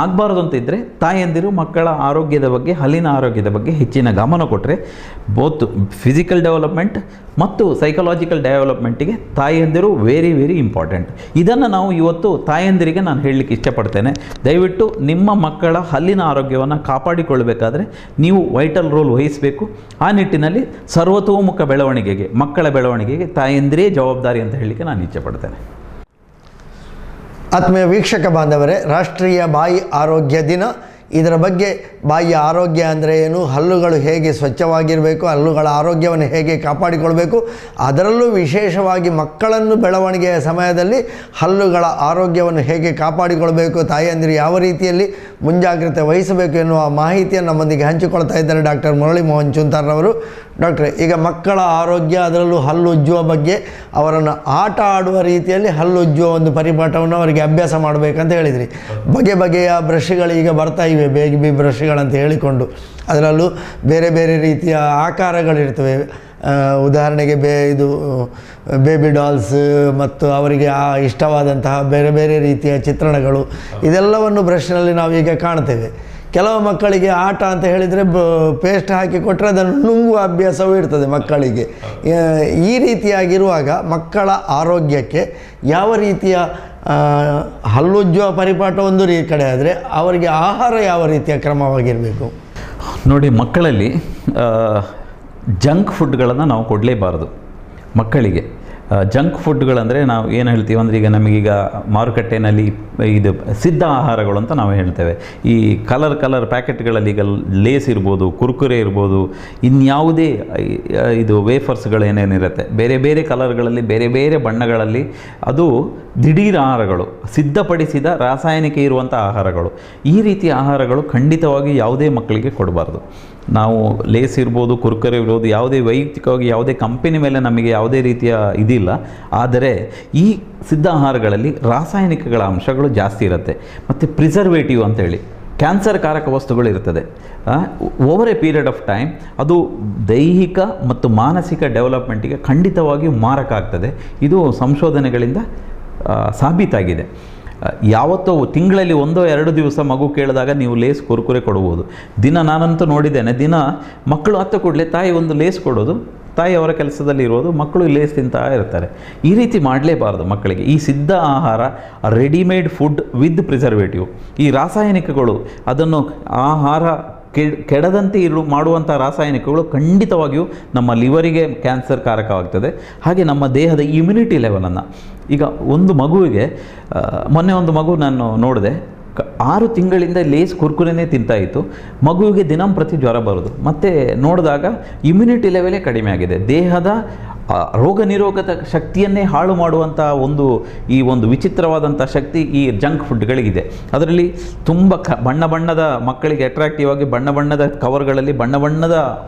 ಆಗಬಾರ್ದು ಅಂತ ಇದ್ದರೆ ತಾಯಂದಿರು ಮಕ್ಕಳ ಆರೋಗ್ಯದ ಬಗ್ಗೆ, ಹಲ್ಲಿನ ಆರೋಗ್ಯದ ಬಗ್ಗೆ ಹೆಚ್ಚಿನ ಗಮನ ಕೊಟ್ಟರೆ ಬೋತ್ ಫಿಸಿಕಲ್ ಡೆವಲಪ್ಮೆಂಟ್ ಮತ್ತು ಸೈಕಲಾಜಿಕಲ್ ಡೆವಲಪ್ಮೆಂಟಿಗೆ ತಾಯಂದಿರು ವೆರಿ ವೆರಿ ಇಂಪಾರ್ಟೆಂಟ್. ಇದನ್ನು ನಾವು ಇವತ್ತು ತಾಯಂದಿರಿಗೆ ನಾನು ಹೇಳಲಿಕ್ಕೆ ಇಷ್ಟಪಡ್ತೇನೆ. ದಯವಿಟ್ಟು ನಿಮ್ಮ ಮಕ್ಕಳ ಹಲ್ಲಿನ ಆರೋಗ್ಯವನ್ನು ಕಾಪಾಡಿಕೊಳ್ಳಬೇಕಾದ್ರೆ ನೀವು ವೈಟಲ್ ರೋಲ್ ವಹಿಸಬೇಕು. ಆ ನಿಟ್ಟಿನಲ್ಲಿ ಸರ್ವತೋಮುಖ ಬೆಳವಣಿಗೆಗೆ, ಮಕ್ಕಳ ಬೆಳವಣಿಗೆಗೆ ತಾಯಂದಿರೇ ಜವಾಬ್ದಾರಿ ಅಂತ ಹೇಳಲಿಕ್ಕೆ ನಾನು ಇಚ್ಛೆಪಡ್ತೇನೆ. ಆತ್ಮೀಯ ವೀಕ್ಷಕ ಬಾಂಧವರೇ, ರಾಷ್ಟ್ರೀಯ ಬಾಯಿ ಆರೋಗ್ಯ ದಿನ, ಇದರ ಬಗ್ಗೆ ಬಾಯಿಯ ಆರೋಗ್ಯ ಅಂದರೆ ಏನು, ಹಲ್ಲುಗಳು ಹೇಗೆ ಸ್ವಚ್ಛವಾಗಿರಬೇಕು, ಹಲ್ಲುಗಳ ಆರೋಗ್ಯವನ್ನು ಹೇಗೆ ಕಾಪಾಡಿಕೊಳ್ಬೇಕು, ಅದರಲ್ಲೂ ವಿಶೇಷವಾಗಿ ಮಕ್ಕಳನ್ನು ಬೆಳವಣಿಗೆಯ ಸಮಯದಲ್ಲಿ ಹಲ್ಲುಗಳ ಆರೋಗ್ಯವನ್ನು ಹೇಗೆ ಕಾಪಾಡಿಕೊಳ್ಬೇಕು, ತಾಯಂದಿರು ಯಾವ ರೀತಿಯಲ್ಲಿ ಮುಂಜಾಗ್ರತೆ ವಹಿಸಬೇಕು ಎನ್ನುವ ಮಾಹಿತಿಯನ್ನು ನಮ್ಮೊಂದಿಗೆ ಹಂಚಿಕೊಳ್ತಾ ಇದ್ದಾರೆ ಡಾಕ್ಟರ್ ಮುರಳಿ ಮೋಹನ್ ಚುಂತಾರ್ರವರು. ಡಾಕ್ಟ್ರೇ, ಈಗ ಮಕ್ಕಳ ಆರೋಗ್ಯ, ಅದರಲ್ಲೂ ಹಲ್ಲು ಉಜ್ಜುವ ಬಗ್ಗೆ, ಅವರನ್ನು ಆಟ ಆಡುವ ರೀತಿಯಲ್ಲಿ ಹಲ್ಲು ಉಜ್ಜುವ ಒಂದು ಪರಿಪಾಠವನ್ನು ಅವರಿಗೆ ಅಭ್ಯಾಸ ಮಾಡಬೇಕಂತ ಹೇಳಿದ್ರಿ. ಬಗೆಯ ಬ್ರಷ್ಗಳು ಈಗ ಬರ್ತಾ ಇವೆ, ಬೇಬಿ ಬ್ರಷ್ಗಳಂತ ಹೇಳಿಕೊಂಡು, ಅದರಲ್ಲೂ ಬೇರೆ ಬೇರೆ ರೀತಿಯ ಆಕಾರಗಳಿರ್ತವೆ. ಉದಾಹರಣೆಗೆ ಬೇಬಿ ಡಾಲ್ಸ್ ಮತ್ತು ಅವರಿಗೆ ಇಷ್ಟವಾದಂತಹ ಬೇರೆ ಬೇರೆ ರೀತಿಯ ಚಿತ್ರಣಗಳು, ಇದೆಲ್ಲವನ್ನು ಬ್ರಷ್ನಲ್ಲಿ ನಾವೀಗ ಕಾಣ್ತೇವೆ. ಕೆಲವು ಮಕ್ಕಳಿಗೆ ಆಟ ಅಂತ ಹೇಳಿದರೆ ಪೇಸ್ಟ್ ಹಾಕಿ ಕೊಟ್ಟರೆ ಅದನ್ನು ನುಂಗುವ ಅಭ್ಯಾಸವೂ ಇರ್ತದೆ ಮಕ್ಕಳಿಗೆ. ಈ ರೀತಿಯಾಗಿರುವಾಗ ಮಕ್ಕಳ ಆರೋಗ್ಯಕ್ಕೆ ಯಾವ ರೀತಿಯ ಹಲ್ಲುಜ್ಜುವ ಪರಿಪಾಠ ಒಂದು ಕಡೆ ಆದರೆ, ಅವರಿಗೆ ಆಹಾರ ಯಾವ ರೀತಿಯ ಕ್ರಮವಾಗಿರಬೇಕು? ನೋಡಿ, ಮಕ್ಕಳಲ್ಲಿ ಜಂಕ್ ಫುಡ್ಗಳನ್ನು ನಾವು ಕೊಡಲೇಬಾರದು ಮಕ್ಕಳಿಗೆ. ಜಂಕ್ ಫುಡ್ಗಳಂದರೆ ನಾವು ಏನು ಹೇಳ್ತೀವಿ ಅಂದರೆ, ಈಗ ನಮಗೀಗ ಮಾರುಕಟ್ಟೆಯಲ್ಲಿ ಇದು ಸಿದ್ಧ ಆಹಾರಗಳು ಅಂತ ನಾವು ಹೇಳ್ತೇವೆ. ಈ ಕಲರ್ ಪ್ಯಾಕೆಟ್ಗಳಲ್ಲಿ ಈಗ ಲೇಸ್ ಇರ್ಬೋದು, ಕುರ್ಕುರೆ ಇರ್ಬೋದು, ಇನ್ಯಾವುದೇ ಇದು ವೇಫರ್ಸ್ಗಳು ಏನೇನಿರುತ್ತೆ, ಬೇರೆ ಬೇರೆ ಕಲರ್ಗಳಲ್ಲಿ, ಬೇರೆ ಬೇರೆ ಬಣ್ಣಗಳಲ್ಲಿ, ಅದು ದಿಢೀರ್ ಆಹಾರಗಳು, ಸಿದ್ಧಪಡಿಸಿದ ರಾಸಾಯನಿಕ ಇರುವಂಥ ಆಹಾರಗಳು. ಈ ರೀತಿಯ ಆಹಾರಗಳು ಖಂಡಿತವಾಗಿ ಯಾವುದೇ ಮಕ್ಕಳಿಗೆ ಕೊಡಬಾರ್ದು. ನಾವು ಲೇಸ್ ಇರ್ಬೋದು, ಕುರ್ಕುರೆ ಇರ್ಬೋದು, ಯಾವುದೇ ವೈಯಕ್ತಿಕವಾಗಿ ಯಾವುದೇ ಕಂಪನಿ ಮೇಲೆ ನಮಗೆ ಯಾವುದೇ ರೀತಿಯ ಇದಿಲ್ಲ. ಆದರೆ ಈ ಸಿದ್ಧ ಆಹಾರಗಳಲ್ಲಿ ರಾಸಾಯನಿಕಗಳ ಅಂಶಗಳು ಜಾಸ್ತಿ ಇರುತ್ತೆ. ಮತ್ತು ಪ್ರಿಸರ್ವೇಟಿವ್ ಅಂತೇಳಿ ಕ್ಯಾನ್ಸರ್ಕಾರಕ ವಸ್ತುಗಳು ಇರ್ತದೆ. Over A period of time ಅದು ದೈಹಿಕ ಮತ್ತು ಮಾನಸಿಕ ಡೆವಲಪ್ಮೆಂಟಿಗೆ ಖಂಡಿತವಾಗಿಯೂ ಮಾರಕ ಆಗ್ತದೆ. ಇದು ಸಂಶೋಧನೆಗಳಿಂದ ಸಾಬೀತಾಗಿದೆ. ಯಾವತ್ತೋ ತಿಂಗಳಲ್ಲಿ 1-2 ದಿವಸ ಮಗು ಕೇಳಿದಾಗ ನೀವು ಲೇಸ್ ಕುರುಕುರೆ ಕೊಡ್ಬೋದು. ನಾನಂತೂ ನೋಡಿದ್ದೇನೆ, ಮಕ್ಕಳು ಹತ್ತ ಕೂಡಲೇ ತಾಯಿ ಒಂದು ಲೇಸ್ ಕೊಡೋದು, ತಾಯಿ ಅವರ ಕೆಲಸದಲ್ಲಿ ಇರೋದು, ಮಕ್ಕಳು ಲೇಸ್ ತಿಂತಾ ಇರ್ತಾರೆ. ಈ ರೀತಿ ಮಾಡಲೇಬಾರ್ದು ಮಕ್ಕಳಿಗೆ. ಈ ಸಿದ್ಧ ಆಹಾರ, ರೆಡಿಮೇಡ್ ಫುಡ್ ವಿತ್ ಪ್ರಿಸರ್ವೇಟಿವ್, ಈ ರಾಸಾಯನಿಕಗಳು, ಅದನ್ನು ಆಹಾರ ಕೆಡದಂತೆ ಮಾಡುವಂಥ ರಾಸಾಯನಿಕಗಳು ಖಂಡಿತವಾಗಿಯೂ ನಮ್ಮ ಲಿವರಿಗೆ ಕ್ಯಾನ್ಸರ್ ಕಾರಕವಾಗ್ತದೆ. ಹಾಗೆ ನಮ್ಮ ದೇಹದ ಇಮ್ಯುನಿಟಿ ಲೆವೆಲನ್ನು, ಈಗ ಒಂದು ಮಗುವಿಗೆ ಮೊನ್ನೆ ಒಂದು ಮಗು ನಾನು ನೋಡಿದೆ, 6 ತಿಂಗಳಿಂದ ಲೇಸ್ ಕುರ್ಕುರೆನೇ ತಿಂತಾಯಿತ್ತು. ಮಗುವಿಗೆ ದಿನಂಪ್ರತಿ ಜ್ವರ ಬರೋದು. ಮತ್ತು ನೋಡಿದಾಗ ಇಮ್ಯುನಿಟಿ ಲೆವೆಲೇ ಕಡಿಮೆ ಆಗಿದೆ. ದೇಹದ ರೋಗ ನಿರೋಧಕ ಶಕ್ತಿಯನ್ನೇ ಹಾಳು ಮಾಡುವಂಥ ಈ ಒಂದು ವಿಚಿತ್ರವಾದಂಥ ಶಕ್ತಿ ಈ ಜಂಕ್ ಫುಡ್ಗಳಿಗಿದೆ. ಅದರಲ್ಲಿ ತುಂಬ ಬಣ್ಣ ಬಣ್ಣದ, ಮಕ್ಕಳಿಗೆ ಅಟ್ರಾಕ್ಟಿವ್ ಆಗಿ ಬಣ್ಣ ಬಣ್ಣದ ಕವರ್ಗಳಲ್ಲಿ ಬಣ್ಣ ಬಣ್ಣದ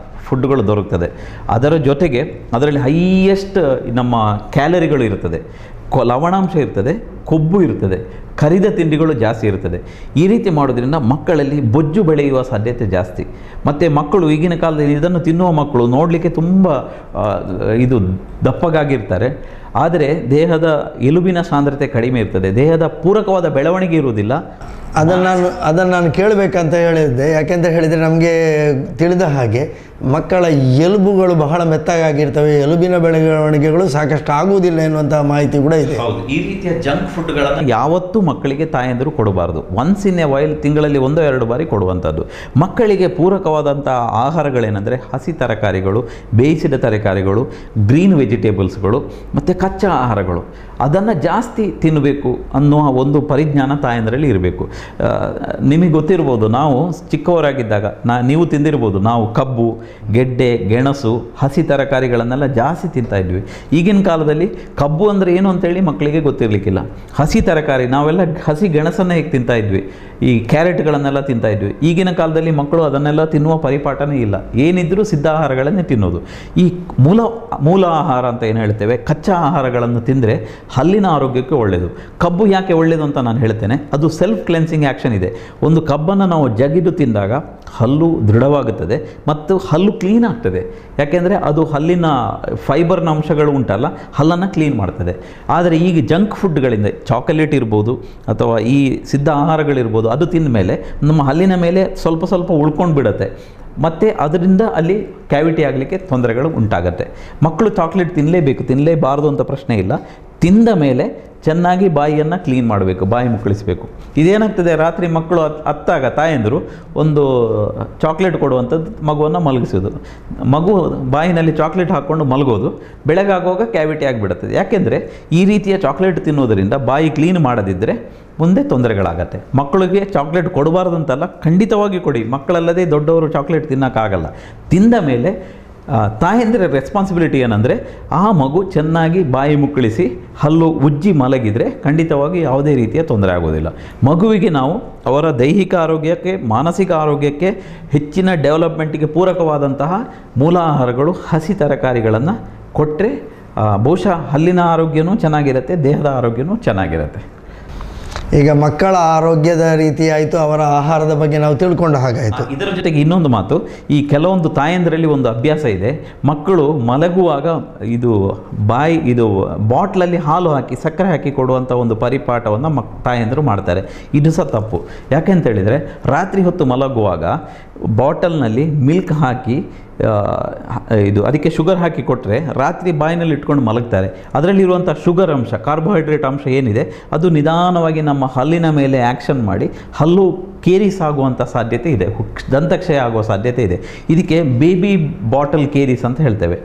ಫುಡ್ಗಳು ದೊರಕ್ತದೆ. ಅದರ ಜೊತೆಗೆ ಅದರಲ್ಲಿ ಹೈಯೆಸ್ಟ್ ನಮ್ಮ ಕ್ಯಾಲರಿಗಳು ಇರ್ತದೆ, ಲವಣಾಂಶ ಇರ್ತದೆ, ಕೊಬ್ಬು ಇರ್ತದೆ, ಕರಿದ ತಿಂಡಿಗಳು ಜಾಸ್ತಿ ಇರ್ತದೆ. ಈ ರೀತಿ ಮಾಡೋದ್ರಿಂದ ಮಕ್ಕಳಲ್ಲಿ ಬೊಜ್ಜು ಬೆಳೆಯುವ ಸಾಧ್ಯತೆ ಜಾಸ್ತಿ. ಮತ್ತು ಮಕ್ಕಳು ಈಗಿನ ಕಾಲದಲ್ಲಿ ಇದನ್ನು ತಿನ್ನುವ ಮಕ್ಕಳು ನೋಡಲಿಕ್ಕೆ ತುಂಬ ದಪ್ಪಗಾಗಿರ್ತಾರೆ. ಆದರೆ ದೇಹದ ಎಲುಬಿನ ಸಾಂದ್ರತೆ ಕಡಿಮೆ ಇರ್ತದೆ, ದೇಹದ ಪೂರಕವಾದ ಬೆಳವಣಿಗೆ ಇರುವುದಿಲ್ಲ. ಅದನ್ನು ನಾನು ಕೇಳಬೇಕಂತ ಹೇಳಿದ್ದೆ. ಯಾಕೆಂತ ಹೇಳಿದರೆ ನಮಗೆ ತಿಳಿದ ಹಾಗೆ ಮಕ್ಕಳ ಎಲುಬುಗಳು ಬಹಳ ಮೆತ್ತಗಾಗಿರ್ತವೆ, ಎಲುಬಿನ ಬೆಳವಣಿಗೆಗಳು ಸಾಕಷ್ಟು ಆಗುವುದಿಲ್ಲ ಎನ್ನುವಂಥ ಮಾಹಿತಿ ಕೂಡ ಇದೆ. ಈ ರೀತಿಯ ಜಂಕ್ ಫುಡ್ಗಳನ್ನು ಯಾವತ್ತೂ ಮಕ್ಕಳಿಗೆ ತಾಯಂದಿರು ಕೊಡಬಾರ್ದು. ಒನ್ಸ್ ಇನ್ ಎ ವೈಲ್, ತಿಂಗಳಲ್ಲಿ 1-2 ಬಾರಿ ಕೊಡುವಂಥದ್ದು. ಮಕ್ಕಳಿಗೆ ಪೂರಕವಾದಂಥ ಆಹಾರಗಳೇನೆಂದರೆ ಹಸಿ ತರಕಾರಿಗಳು, ಬೇಯಿಸಿದ ತರಕಾರಿಗಳು, ಗ್ರೀನ್ ವೆಜಿಟೇಬಲ್ಸ್ಗಳು ಮತ್ತು ಕಚ್ಚಾ ಆಹಾರಗಳು, ಅದನ್ನು ಜಾಸ್ತಿ ತಿನ್ನಬೇಕು ಅನ್ನುವ ಒಂದು ಪರಿಜ್ಞಾನ ತಾಯಂದರಲ್ಲಿ ಇರಬೇಕು. ನಿಮಗೆ ಗೊತ್ತಿರ್ಬೋದು, ನಾವು ಚಿಕ್ಕವರಾಗಿದ್ದಾಗ ನೀವು ತಿಂದಿರ್ಬೋದು, ನಾವು ಕಬ್ಬು, ಗೆಡ್ಡೆ, ಗೆಣಸು, ಹಸಿ ತರಕಾರಿಗಳನ್ನೆಲ್ಲ ಜಾಸ್ತಿ ತಿಂತಾ ಇದ್ವಿ. ಈಗಿನ ಕಾಲದಲ್ಲಿ ಕಬ್ಬು ಅಂದರೆ ಏನು ಅಂತೇಳಿ ಮಕ್ಕಳಿಗೆ ಗೊತ್ತಿರಲಿಕ್ಕಿಲ್ಲ. ಹಸಿ ತರಕಾರಿ, ನಾವೆಲ್ಲ ಹಸಿ ಗೆಣಸನ್ನು ಹೇಗೆ ತಿಂತಾ ಇದ್ವಿ, ಈ ಕ್ಯಾರೆಟ್ಗಳನ್ನೆಲ್ಲ ತಿಂತಾ ಇದ್ವಿ. ಈಗಿನ ಕಾಲದಲ್ಲಿ ಮಕ್ಕಳು ಅದನ್ನೆಲ್ಲ ತಿನ್ನುವ ಪರಿಪಾಠನೇ ಇಲ್ಲ. ಏನಿದ್ರೂ ಸಿದ್ಧ ಆಹಾರಗಳನ್ನೇ ತಿನ್ನೋದು. ಈ ಮೂಲ ಆಹಾರ ಅಂತ ಏನು ಹೇಳ್ತೇವೆ, ಕಚ್ಚಾ ಆಹಾರಗಳನ್ನು ತಿಂದರೆ ಹಲ್ಲಿನ ಆರೋಗ್ಯಕ್ಕೆ ಒಳ್ಳೆಯದು. ಕಬ್ಬು ಯಾಕೆ ಒಳ್ಳೆಯದು ಅಂತ ನಾನು ಹೇಳ್ತೇನೆ. ಅದು ಸೆಲ್ಫ್ ಕ್ಲೆನ್ಸಿಂಗ್ ಆ್ಯಕ್ಷನ್ ಇದೆ. ಒಂದು ಕಬ್ಬನ್ನು ನಾವು ಜಗಿದು ತಿಂದಾಗ ಹಲ್ಲು ದೃಢವಾಗುತ್ತದೆ ಮತ್ತು ಹಲ್ಲು ಕ್ಲೀನ್ ಆಗ್ತದೆ. ಯಾಕೆಂದರೆ ಅದು ಹಲ್ಲಿನ ಫೈಬರ್ನ ಅಂಶಗಳು ಉಂಟಲ್ಲ, ಹಲ್ಲನ್ನು ಕ್ಲೀನ್ ಮಾಡ್ತದೆ. ಆದರೆ ಈಗ ಜಂಕ್ ಫುಡ್ಗಳಿಂದ, ಚಾಕೊಲೇಟ್ ಇರ್ಬೋದು ಅಥವಾ ಈ ಸಿದ್ಧ ಆಹಾರಗಳಿರ್ಬೋದು, ಅದು ತಿಂದ ಮೇಲೆ ನಮ್ಮ ಹಲ್ಲಿನ ಮೇಲೆ ಸ್ವಲ್ಪ ಸ್ವಲ್ಪ ಉಳ್ಕೊಂಡು ಬಿಡುತ್ತೆ. ಮತ್ತು ಅದರಿಂದ ಅಲ್ಲಿ ಕ್ಯಾವಿಟಿ ಆಗಲಿಕ್ಕೆ ತೊಂದರೆಗಳು ಉಂಟಾಗತ್ತೆ. ಮಕ್ಕಳು ಚಾಕ್ಲೇಟ್ ತಿನ್ನಲೇಬಾರ್ದು ಅಂತ ಪ್ರಶ್ನೆ ಇಲ್ಲ. ತಿಂದ ಮೇಲೆ ಚೆನ್ನಾಗಿ ಬಾಯಿಯನ್ನು ಕ್ಲೀನ್ ಮಾಡಬೇಕು, ಬಾಯಿ ಮುಕ್ಕಳಿಸಬೇಕು. ಇದೇನಾಗ್ತದೆ, ರಾತ್ರಿ ಮಕ್ಕಳು ಅತ್ತಾಗ ತಾಯಂದರು ಒಂದು ಚಾಕ್ಲೇಟ್ ಕೊಡುವಂಥದ್ದು, ಮಗುವನ್ನು ಮಲಗಿಸೋದು, ಮಗು ಬಾಯಿನಲ್ಲಿ ಚಾಕ್ಲೇಟ್ ಹಾಕ್ಕೊಂಡು ಮಲಗೋದು, ಬೆಳಗಾಗುವಾಗ ಕ್ಯಾವಿಟಿ ಆಗಿಬಿಡುತ್ತದೆ. ಯಾಕೆಂದರೆ ಈ ರೀತಿಯ ಚಾಕ್ಲೇಟ್ ತಿನ್ನೋದರಿಂದ ಬಾಯಿ ಕ್ಲೀನ್ ಮಾಡದಿದ್ದರೆ ಮುಂದೆ ತೊಂದರೆಗಳಾಗತ್ತೆ. ಮಕ್ಕಳಿಗೆ ಚಾಕ್ಲೇಟ್ ಕೊಡಬಾರ್ದು ಅಂತಲ್ಲ, ಖಂಡಿತವಾಗಿ ಕೊಡಿ. ಮಕ್ಕಳಲ್ಲದೆ ದೊಡ್ಡವರು ಚಾಕ್ಲೇಟ್ ತಿನ್ನೋಕ್ಕಾಗಲ್ಲ. ತಿಂದ ಮೇಲೆ ತಾಯಂದಿರ ರೆಸ್ಪಾನ್ಸಿಬಿಲಿಟಿ ಏನಂದರೆ ಆ ಮಗು ಚೆನ್ನಾಗಿ ಬಾಯಿ ಮುಕ್ಕಳಿಸಿ ಹಲ್ಲು ಉಜ್ಜಿ ಮಲಗಿದರೆ ಖಂಡಿತವಾಗಿ ಯಾವುದೇ ರೀತಿಯ ತೊಂದರೆ ಆಗೋದಿಲ್ಲ. ಮಗುವಿಗೆ ನಾವು ಅವರ ದೈಹಿಕ ಆರೋಗ್ಯಕ್ಕೆ, ಮಾನಸಿಕ ಆರೋಗ್ಯಕ್ಕೆ, ಹೆಚ್ಚಿನ ಡೆವಲಪ್ಮೆಂಟಿಗೆ ಪೂರಕವಾದಂತಹ ಮೂಲ ಆಹಾರಗಳು, ಹಸಿ ತರಕಾರಿಗಳನ್ನು ಕೊಟ್ಟರೆ ಬಹುಶಃ ಹಲ್ಲಿನ ಆರೋಗ್ಯನೂ ಚೆನ್ನಾಗಿರುತ್ತೆ, ದೇಹದ ಆರೋಗ್ಯನೂ ಚೆನ್ನಾಗಿರುತ್ತೆ. ಈಗ ಮಕ್ಕಳ ಆರೋಗ್ಯದ ರೀತಿ ಆಯಿತು, ಅವರ ಆಹಾರದ ಬಗ್ಗೆ ನಾವು ತಿಳ್ಕೊಂಡ ಹಾಗಾಯಿತು. ಇದರ ಜೊತೆಗೆ ಇನ್ನೊಂದು ಮಾತು, ಈ ಕೆಲವೊಂದು ತಾಯಂದರಲ್ಲಿ ಒಂದು ಅಭ್ಯಾಸ ಇದೆ. ಮಕ್ಕಳು ಮಲಗುವಾಗ ಇದು ಬಾಟ್ಲಲ್ಲಿ ಹಾಲು ಹಾಕಿ ಸಕ್ಕರೆ ಹಾಕಿ ಕೊಡುವಂಥ ಒಂದು ಪರಿಪಾಠವನ್ನು ತಾಯಂದರು ಮಾಡ್ತಾರೆ. ಇದು ಸಹ ತಪ್ಪು. ಯಾಕೆಂತೇಳಿದರೆ ರಾತ್ರಿ ಹೊತ್ತು ಮಲಗುವಾಗ ಬಾಟಲ್ನಲ್ಲಿ ಮಿಲ್ಕ್ ಹಾಕಿ ಅದಕ್ಕೆ ಶುಗರ್ ಹಾಕಿ ಕೊಟ್ಟರೆ ರಾತ್ರಿ ಬಾಯಿನಲ್ಲಿ ಇಟ್ಕೊಂಡು ಮಲಗ್ತಾರೆ. ಅದರಲ್ಲಿರುವಂಥ ಶುಗರ್ ಅಂಶ, ಕಾರ್ಬೋಹೈಡ್ರೇಟ್ ಅಂಶ ಏನಿದೆ, ಅದು ನಿಧಾನವಾಗಿ ನಮ್ಮ ಹಲ್ಲಿನ ಮೇಲೆ ಆ್ಯಕ್ಷನ್ ಮಾಡಿ ಹಲ್ಲು ಕೇರೀಸ್ ಆಗುವಂಥ ಸಾಧ್ಯತೆ ಇದೆ, ದಂತಕ್ಷಯ ಆಗುವ ಸಾಧ್ಯತೆ ಇದೆ. ಇದಕ್ಕೆ ಬೇಬಿ ಬಾಟಲ್ ಕೇರೀಸ್ ಅಂತ ಹೇಳ್ತೇವೆ.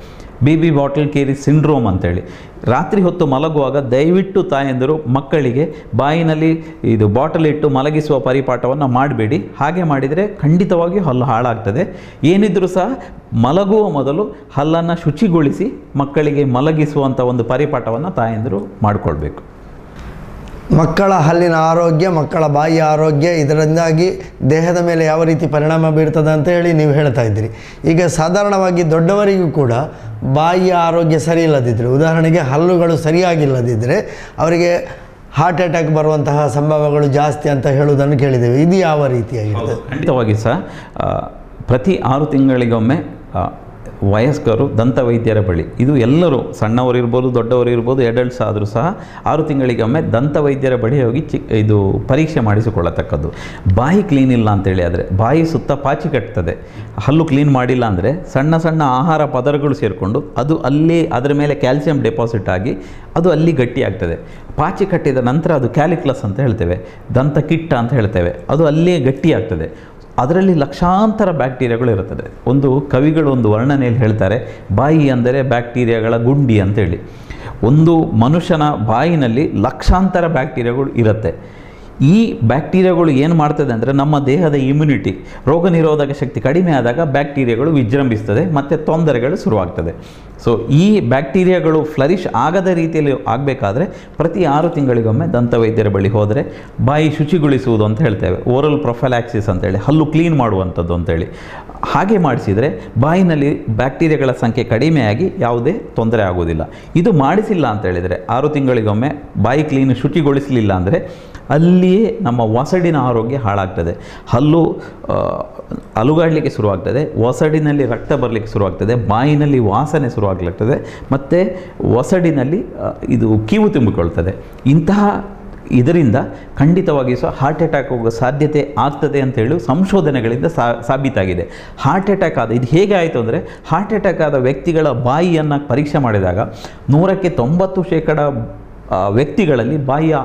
ಬೇಬಿ ಬಾಟಲ್ ಕೇರೀಸ್ ಸಿಂಡ್ರೋಮ್ ಅಂತೇಳಿ. ರಾತ್ರಿ ಹೊತ್ತು ಮಲಗುವಾಗ ದಯವಿಟ್ಟು ತಾಯಂದಿರು ಮಕ್ಕಳಿಗೆ ಬಾಯಿನಲ್ಲಿ ಬಾಟಲ್ ಇಟ್ಟು ಮಲಗಿಸುವ ಪರಿಪಾಠವನ್ನು ಮಾಡಬೇಡಿ. ಹಾಗೆ ಮಾಡಿದರೆ ಖಂಡಿತವಾಗಿ ಹಲ್ಲು ಹಾಳಾಗ್ತದೆ. ಏನಿದ್ರೂ ಸಹ ಮಲಗುವ ಮೊದಲು ಹಲ್ಲನ್ನು ಶುಚಿಗೊಳಿಸಿ ಮಕ್ಕಳಿಗೆ ಮಲಗಿಸುವಂಥ ಒಂದು ಪರಿಪಾಠವನ್ನು ತಾಯಂದಿರು ಮಾಡಿಕೊಳ್ಬೇಕು. ಮಕ್ಕಳ ಹಲ್ಲಿನ ಆರೋಗ್ಯ, ಮಕ್ಕಳ ಬಾಯಿಯ ಆರೋಗ್ಯ, ಇದರಿಂದಾಗಿ ದೇಹದ ಮೇಲೆ ಯಾವ ರೀತಿ ಪರಿಣಾಮ ಬೀರ್ತದೆ ಅಂತ ಹೇಳಿ ನೀವು ಹೇಳ್ತಾ ಇದ್ದೀರಿ. ಈಗ ಸಾಧಾರಣವಾಗಿ ದೊಡ್ಡವರಿಗೂ ಕೂಡ ಬಾಯಿಯ ಆರೋಗ್ಯ ಸರಿ ಇಲ್ಲದಿದ್ದರೆ, ಉದಾಹರಣೆಗೆ ಹಲ್ಲುಗಳು ಸರಿಯಾಗಿಲ್ಲದಿದ್ದರೆ ಅವರಿಗೆ ಹಾರ್ಟ್ ಅಟ್ಯಾಕ್ ಬರುವಂತಹ ಸಂಭವಗಳು ಜಾಸ್ತಿ ಅಂತ ಹೇಳುವುದನ್ನು ಕೇಳಿದ್ದೇವೆ. ಇದು ಯಾವ ರೀತಿಯಾಗಿರ್ತದೆ? ಖಂಡಿತವಾಗಿ ಸಹ ಪ್ರತಿ 6 ತಿಂಗಳಿಗೊಮ್ಮೆ ವಯಸ್ಕರು ದಂತವೈದ್ಯರ ಬಳಿ, ಇದು ಎಲ್ಲರೂ ಸಣ್ಣವರಿರ್ಬೋದು ದೊಡ್ಡವರಿರ್ಬೋದು ಅಡಲ್ಟ್ಸ್ ಆದರೂ ಸಹ 6 ತಿಂಗಳಿಗೊಮ್ಮೆ ದಂತವೈದ್ಯರ ಬಳಿ ಹೋಗಿ ಇದು ಪರೀಕ್ಷೆ ಮಾಡಿಸಿಕೊಳ್ಳತಕ್ಕದ್ದು. ಬಾಯಿ ಕ್ಲೀನ್ ಇಲ್ಲ ಅಂತೇಳಿ ಆದರೆ ಬಾಯಿ ಸುತ್ತ ಪಾಚಿ ಕಟ್ತದೆ, ಹಲ್ಲು ಕ್ಲೀನ್ ಮಾಡಿಲ್ಲ ಅಂದರೆ ಸಣ್ಣ ಸಣ್ಣ ಆಹಾರ ಪದರಗಳು ಸೇರಿಕೊಂಡು ಅದು ಅಲ್ಲಿ ಅದರ ಮೇಲೆ ಕ್ಯಾಲ್ಸಿಯಂ ಡೆಪಾಸಿಟ್ ಆಗಿ ಅದು ಅಲ್ಲಿ ಗಟ್ಟಿಯಾಗ್ತದೆ. ಪಾಚಿ ಕಟ್ಟಿದ ನಂತರ ಅದು ಕ್ಯಾಲಿಕ್ಲಸ್ ಅಂತ ಹೇಳ್ತೇವೆ, ದಂತ ಕಿಟ್ಟ ಅಂತ ಹೇಳ್ತೇವೆ, ಅದು ಅಲ್ಲೇ ಗಟ್ಟಿಯಾಗ್ತದೆ. ಅದರಲ್ಲಿ ಲಕ್ಷಾಂತರ ಬ್ಯಾಕ್ಟೀರಿಯಾಗಳು ಇರುತ್ತದೆ. ಒಂದು ಕವಿಗಳು ಒಂದು ವರ್ಣನೆಯಲ್ಲಿ ಹೇಳ್ತಾರೆ, ಬಾಯಿ ಅಂದರೆ ಬ್ಯಾಕ್ಟೀರಿಯಾಗಳ ಗುಂಡಿ ಅಂತೇಳಿ. ಒಂದು ಮನುಷ್ಯನ ಬಾಯಿನಲ್ಲಿ ಲಕ್ಷಾಂತರ ಬ್ಯಾಕ್ಟೀರಿಯಾಗಳು ಇರುತ್ತೆ. ಈ ಬ್ಯಾಕ್ಟೀರಿಯಾಗಳು ಏನು ಮಾಡ್ತದೆ ಅಂದರೆ ನಮ್ಮ ದೇಹದ ಇಮ್ಯುನಿಟಿ, ರೋಗ ನಿರೋಧಕ ಶಕ್ತಿ ಕಡಿಮೆ ಆದಾಗ ಬ್ಯಾಕ್ಟೀರಿಯಾಗಳು ವಿಜೃಂಭಿಸ್ತದೆ ಮತ್ತು ತೊಂದರೆಗಳು ಶುರುವಾಗ್ತದೆ. ಸೊ ಈ ಬ್ಯಾಕ್ಟೀರಿಯಾಗಳು ಫ್ಲರಿಷ್ ಆಗದ ರೀತಿಯಲ್ಲಿ ಆಗಬೇಕಾದ್ರೆ ಪ್ರತಿ 6 ತಿಂಗಳಿಗೊಮ್ಮೆ ದಂತವೈದ್ಯರ ಬಳಿ ಹೋದರೆ ಬಾಯಿ ಶುಚಿಗೊಳಿಸುವುದು ಅಂತ ಹೇಳ್ತೇವೆ, ಓರಲ್ ಪ್ರೊಫೈಲಾಕ್ಸಿಸ್ ಅಂತೇಳಿ, ಹಲ್ಲು ಕ್ಲೀನ್ ಮಾಡುವಂಥದ್ದು ಅಂತೇಳಿ. ಹಾಗೆ ಮಾಡಿಸಿದರೆ ಬಾಯಿನಲ್ಲಿ ಬ್ಯಾಕ್ಟೀರಿಯಾಗಳ ಸಂಖ್ಯೆ ಕಡಿಮೆಯಾಗಿ ಯಾವುದೇ ತೊಂದರೆ ಆಗೋದಿಲ್ಲ. ಇದು ಮಾಡಿಸಿಲ್ಲ ಅಂತ ಹೇಳಿದರೆ 6 ತಿಂಗಳಿಗೊಮ್ಮೆ ಬಾಯಿ ಕ್ಲೀನ್ ಶುಚಿಗೊಳಿಸಲಿಲ್ಲ ಅಂದರೆ ಅಲ್ಲಿಯೇ ನಮ್ಮ ಒಸಡಿನ ಆರೋಗ್ಯ ಹಾಳಾಗ್ತದೆ. ಹಲ್ಲು ಅಲುಗಾಡಲಿಕ್ಕೆ ಶುರುವಾಗ್ತದೆ, ಒಸಡಿನಲ್ಲಿ ರಕ್ತ ಬರಲಿಕ್ಕೆ ಶುರುವಾಗ್ತದೆ, ಬಾಯಿನಲ್ಲಿ ವಾಸನೆ ಶುರುವಾಗ್ಲಾಗ್ತದೆ ಮತ್ತು ಒಸಡಿನಲ್ಲಿ ಇದು ಕೀವು ತುಂಬಿಕೊಳ್ತದೆ. ಇಂತಹ ಇದರಿಂದ ಖಂಡಿತವಾಗಿಯೂ ಸಹ ಹಾರ್ಟ್ ಅಟ್ಯಾಕ್ ಹೋಗೋ ಸಾಧ್ಯತೆ ಆಗ್ತದೆ ಅಂತೇಳಿ ಸಂಶೋಧನೆಗಳಿಂದ ಸಾಬೀತಾಗಿದೆ. ಹಾರ್ಟ್ ಅಟ್ಯಾಕ್ ಆದ ಇದು ಹೇಗೆ ಆಯಿತು ಅಂದರೆ, ಹಾರ್ಟ್ ಅಟ್ಯಾಕ್ ಆದ ವ್ಯಕ್ತಿಗಳ ಬಾಯಿಯನ್ನು ಪರೀಕ್ಷೆ ಮಾಡಿದಾಗ 100ಕ್ಕೆ 90% ವ್ಯಕ್ತಿಗಳಲ್ಲಿ ಬಾಯಿಯ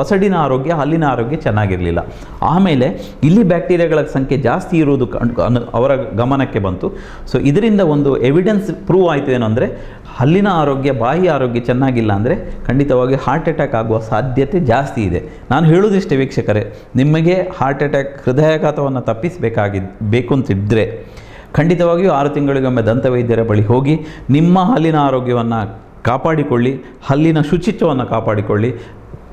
ಒಸಡಿನ ಆರೋಗ್ಯ, ಹಲ್ಲಿನ ಆರೋಗ್ಯ ಚೆನ್ನಾಗಿರಲಿಲ್ಲ. ಆಮೇಲೆ ಇಲ್ಲಿ ಬ್ಯಾಕ್ಟೀರಿಯಾಗಳ ಸಂಖ್ಯೆ ಜಾಸ್ತಿ ಇರುವುದು ಅವರ ಗಮನಕ್ಕೆ ಬಂತು. ಸೊ ಇದರಿಂದ ಒಂದು ಎವಿಡೆನ್ಸ್ ಪ್ರೂವ್ ಆಯಿತು ಏನು ಅಂದರೆ, ಹಲ್ಲಿನ ಆರೋಗ್ಯ, ಬಾಯಿ ಆರೋಗ್ಯ ಚೆನ್ನಾಗಿಲ್ಲ ಅಂದರೆ ಖಂಡಿತವಾಗಿ ಹಾರ್ಟ್ ಅಟ್ಯಾಕ್ ಆಗುವ ಸಾಧ್ಯತೆ ಜಾಸ್ತಿ ಇದೆ. ನಾನು ಹೇಳುವುದಿಷ್ಟೇ ವೀಕ್ಷಕರೇ, ನಿಮಗೆ ಹಾರ್ಟ್ ಅಟ್ಯಾಕ್, ಹೃದಯಾಘಾತವನ್ನು ಬೇಕು ಅಂತಿದ್ದರೆ ಖಂಡಿತವಾಗಿಯೂ 6 ತಿಂಗಳಿಗೊಮ್ಮೆ ದಂತವೈದ್ಯರ ಬಳಿ ಹೋಗಿ ನಿಮ್ಮ ಹಲ್ಲಿನ ಆರೋಗ್ಯವನ್ನು ಕಾಪಾಡಿಕೊಳ್ಳಿ, ಹಲ್ಲಿನ ಶುಚಿತ್ವವನ್ನು ಕಾಪಾಡಿಕೊಳ್ಳಿ.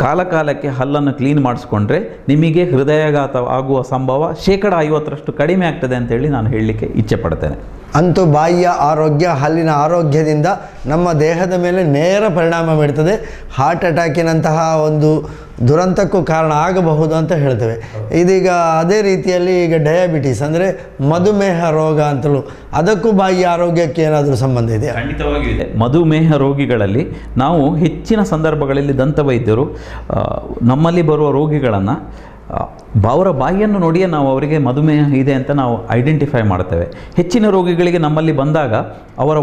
ಕಾಲಕಾಲಕ್ಕೆ ಹಲ್ಲನ್ನು ಕ್ಲೀನ್ ಮಾಡಿಸ್ಕೊಂಡ್ರೆ ನಿಮಗೆ ಹೃದಯಾಘಾತ ಆಗುವ ಸಂಭವ 50% ಕಡಿಮೆ ಆಗ್ತದೆ ಅಂತೇಳಿ ನಾನು ಹೇಳಲಿಕ್ಕೆ ಇಚ್ಛೆ ಪಡ್ತೇನೆ. ಅಂತೂ ಬಾಯಿಯ ಆರೋಗ್ಯ, ಹಲ್ಲಿನ ಆರೋಗ್ಯದಿಂದ ನಮ್ಮ ದೇಹದ ಮೇಲೆ ನೇರ ಪರಿಣಾಮ ಬೀರ್ತದೆ. ಹಾರ್ಟ್ ಅಟ್ಯಾಕಿನಂತಹ ಒಂದು ದುರಂತಕ್ಕೂ ಕಾರಣ ಆಗಬಹುದು ಅಂತ ಹೇಳ್ತೇವೆ. ಇದೀಗ ಅದೇ ರೀತಿಯಲ್ಲಿ ಈಗ ಡಯಾಬಿಟೀಸ್ ಅಂದರೆ ಮಧುಮೇಹ ರೋಗ ಅಂತಲೂ, ಅದಕ್ಕೂ ಬಾಯಿಯ ಆರೋಗ್ಯಕ್ಕೆ ಏನಾದರೂ ಸಂಬಂಧ ಇದೆಯಾ? ಖಂಡಿತವಾಗಿಯೂ ಇದೆ. ಮಧುಮೇಹ ರೋಗಿಗಳಲ್ಲಿ ನಾವು ಹೆಚ್ಚಿನ ಸಂದರ್ಭಗಳಲ್ಲಿ ದಂತವೈದ್ಯರು ನಮ್ಮಲ್ಲಿ ಬರುವ ರೋಗಿಗಳನ್ನು ಅವರ ಬಾಯಿಯನ್ನು ನೋಡಿಯೇ ನಾವು ಅವರಿಗೆ ಮಧುಮೇಹ ಇದೆ ಅಂತ ನಾವು ಐಡೆಂಟಿಫೈ ಮಾಡ್ತೇವೆ. ಹೆಚ್ಚಿನ ರೋಗಿಗಳಿಗೆ ನಮ್ಮಲ್ಲಿ ಬಂದಾಗ ಅವರ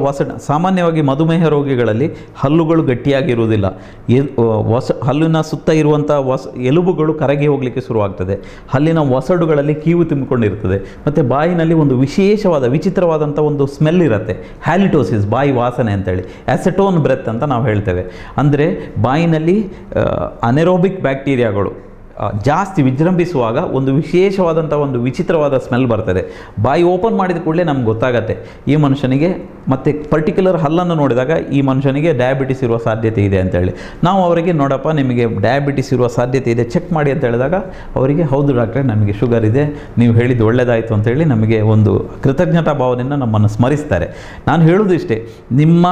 ಸಾಮಾನ್ಯವಾಗಿ ಮಧುಮೇಹ ರೋಗಿಗಳಲ್ಲಿ ಹಲ್ಲುಗಳು ಗಟ್ಟಿಯಾಗಿರುವುದಿಲ್ಲ, ಹಲ್ಲಿನ ಸುತ್ತ ಇರುವಂಥ ಎಲುಬುಗಳು ಕರಗಿ ಹೋಗಲಿಕ್ಕೆ ಶುರುವಾಗ್ತದೆ, ಹಲ್ಲಿನ ಒಸಡುಗಳಲ್ಲಿ ಕೀವು ತುಂಬಿಕೊಂಡಿರ್ತದೆ ಮತ್ತು ಬಾಯಿನಲ್ಲಿ ಒಂದು ವಿಚಿತ್ರವಾದಂಥ ಒಂದು ಸ್ಮೆಲ್ ಇರುತ್ತೆ, ಹ್ಯಾಲಿಟೋಸಿಸ್, ಬಾಯಿ ವಾಸನೆ ಅಂತೇಳಿ, ಆಸೆಟೋನ್ ಬ್ರೆತ್ ಅಂತ ನಾವು ಹೇಳ್ತೇವೆ. ಅಂದರೆ ಬಾಯಿನಲ್ಲಿ ಅನೆರೋಬಿಕ್ ಬ್ಯಾಕ್ಟೀರಿಯಾಗಳು ಜಾಸ್ತಿ ವಿಜೃಂಭಿಸುವಾಗ ಒಂದು ವಿಚಿತ್ರವಾದ ಸ್ಮೆಲ್ ಬರ್ತದೆ. ಬಾಯಿ ಓಪನ್ ಮಾಡಿದ ಕೂಡಲೇ ನಮ್ಗೆ ಗೊತ್ತಾಗತ್ತೆ ಈ ಮನುಷ್ಯನಿಗೆ, ಮತ್ತು ಪರ್ಟಿಕ್ಯುಲರ್ ಹಲ್ಲನ್ನು ನೋಡಿದಾಗ ಈ ಮನುಷ್ಯನಿಗೆ ಡಯಾಬಿಟಿಸ್ ಇರುವ ಸಾಧ್ಯತೆ ಇದೆ ಅಂತೇಳಿ ನಾವು ಅವರಿಗೆ, ನೋಡಪ್ಪ ನಿಮಗೆ ಡಯಾಬಿಟಿಸ್ ಇರುವ ಸಾಧ್ಯತೆ ಇದೆ, ಚೆಕ್ ಮಾಡಿ ಅಂತ ಹೇಳಿದಾಗ ಅವರಿಗೆ, ಹೌದು ಡಾಕ್ಟ್ರೆ ನಮಗೆ ಶುಗರ್ ಇದೆ, ನೀವು ಹೇಳಿದ್ದು ಒಳ್ಳೆಯದಾಯಿತು ಅಂತೇಳಿ ನಮಗೆ ಒಂದು ಕೃತಜ್ಞತಾ ಭಾವನೆಯಿಂದ ನಮ್ಮನ್ನು ಸ್ಮರಿಸ್ತಾರೆ. ನಾನು ಹೇಳೋದು ಇಷ್ಟೇ, ನಿಮ್ಮ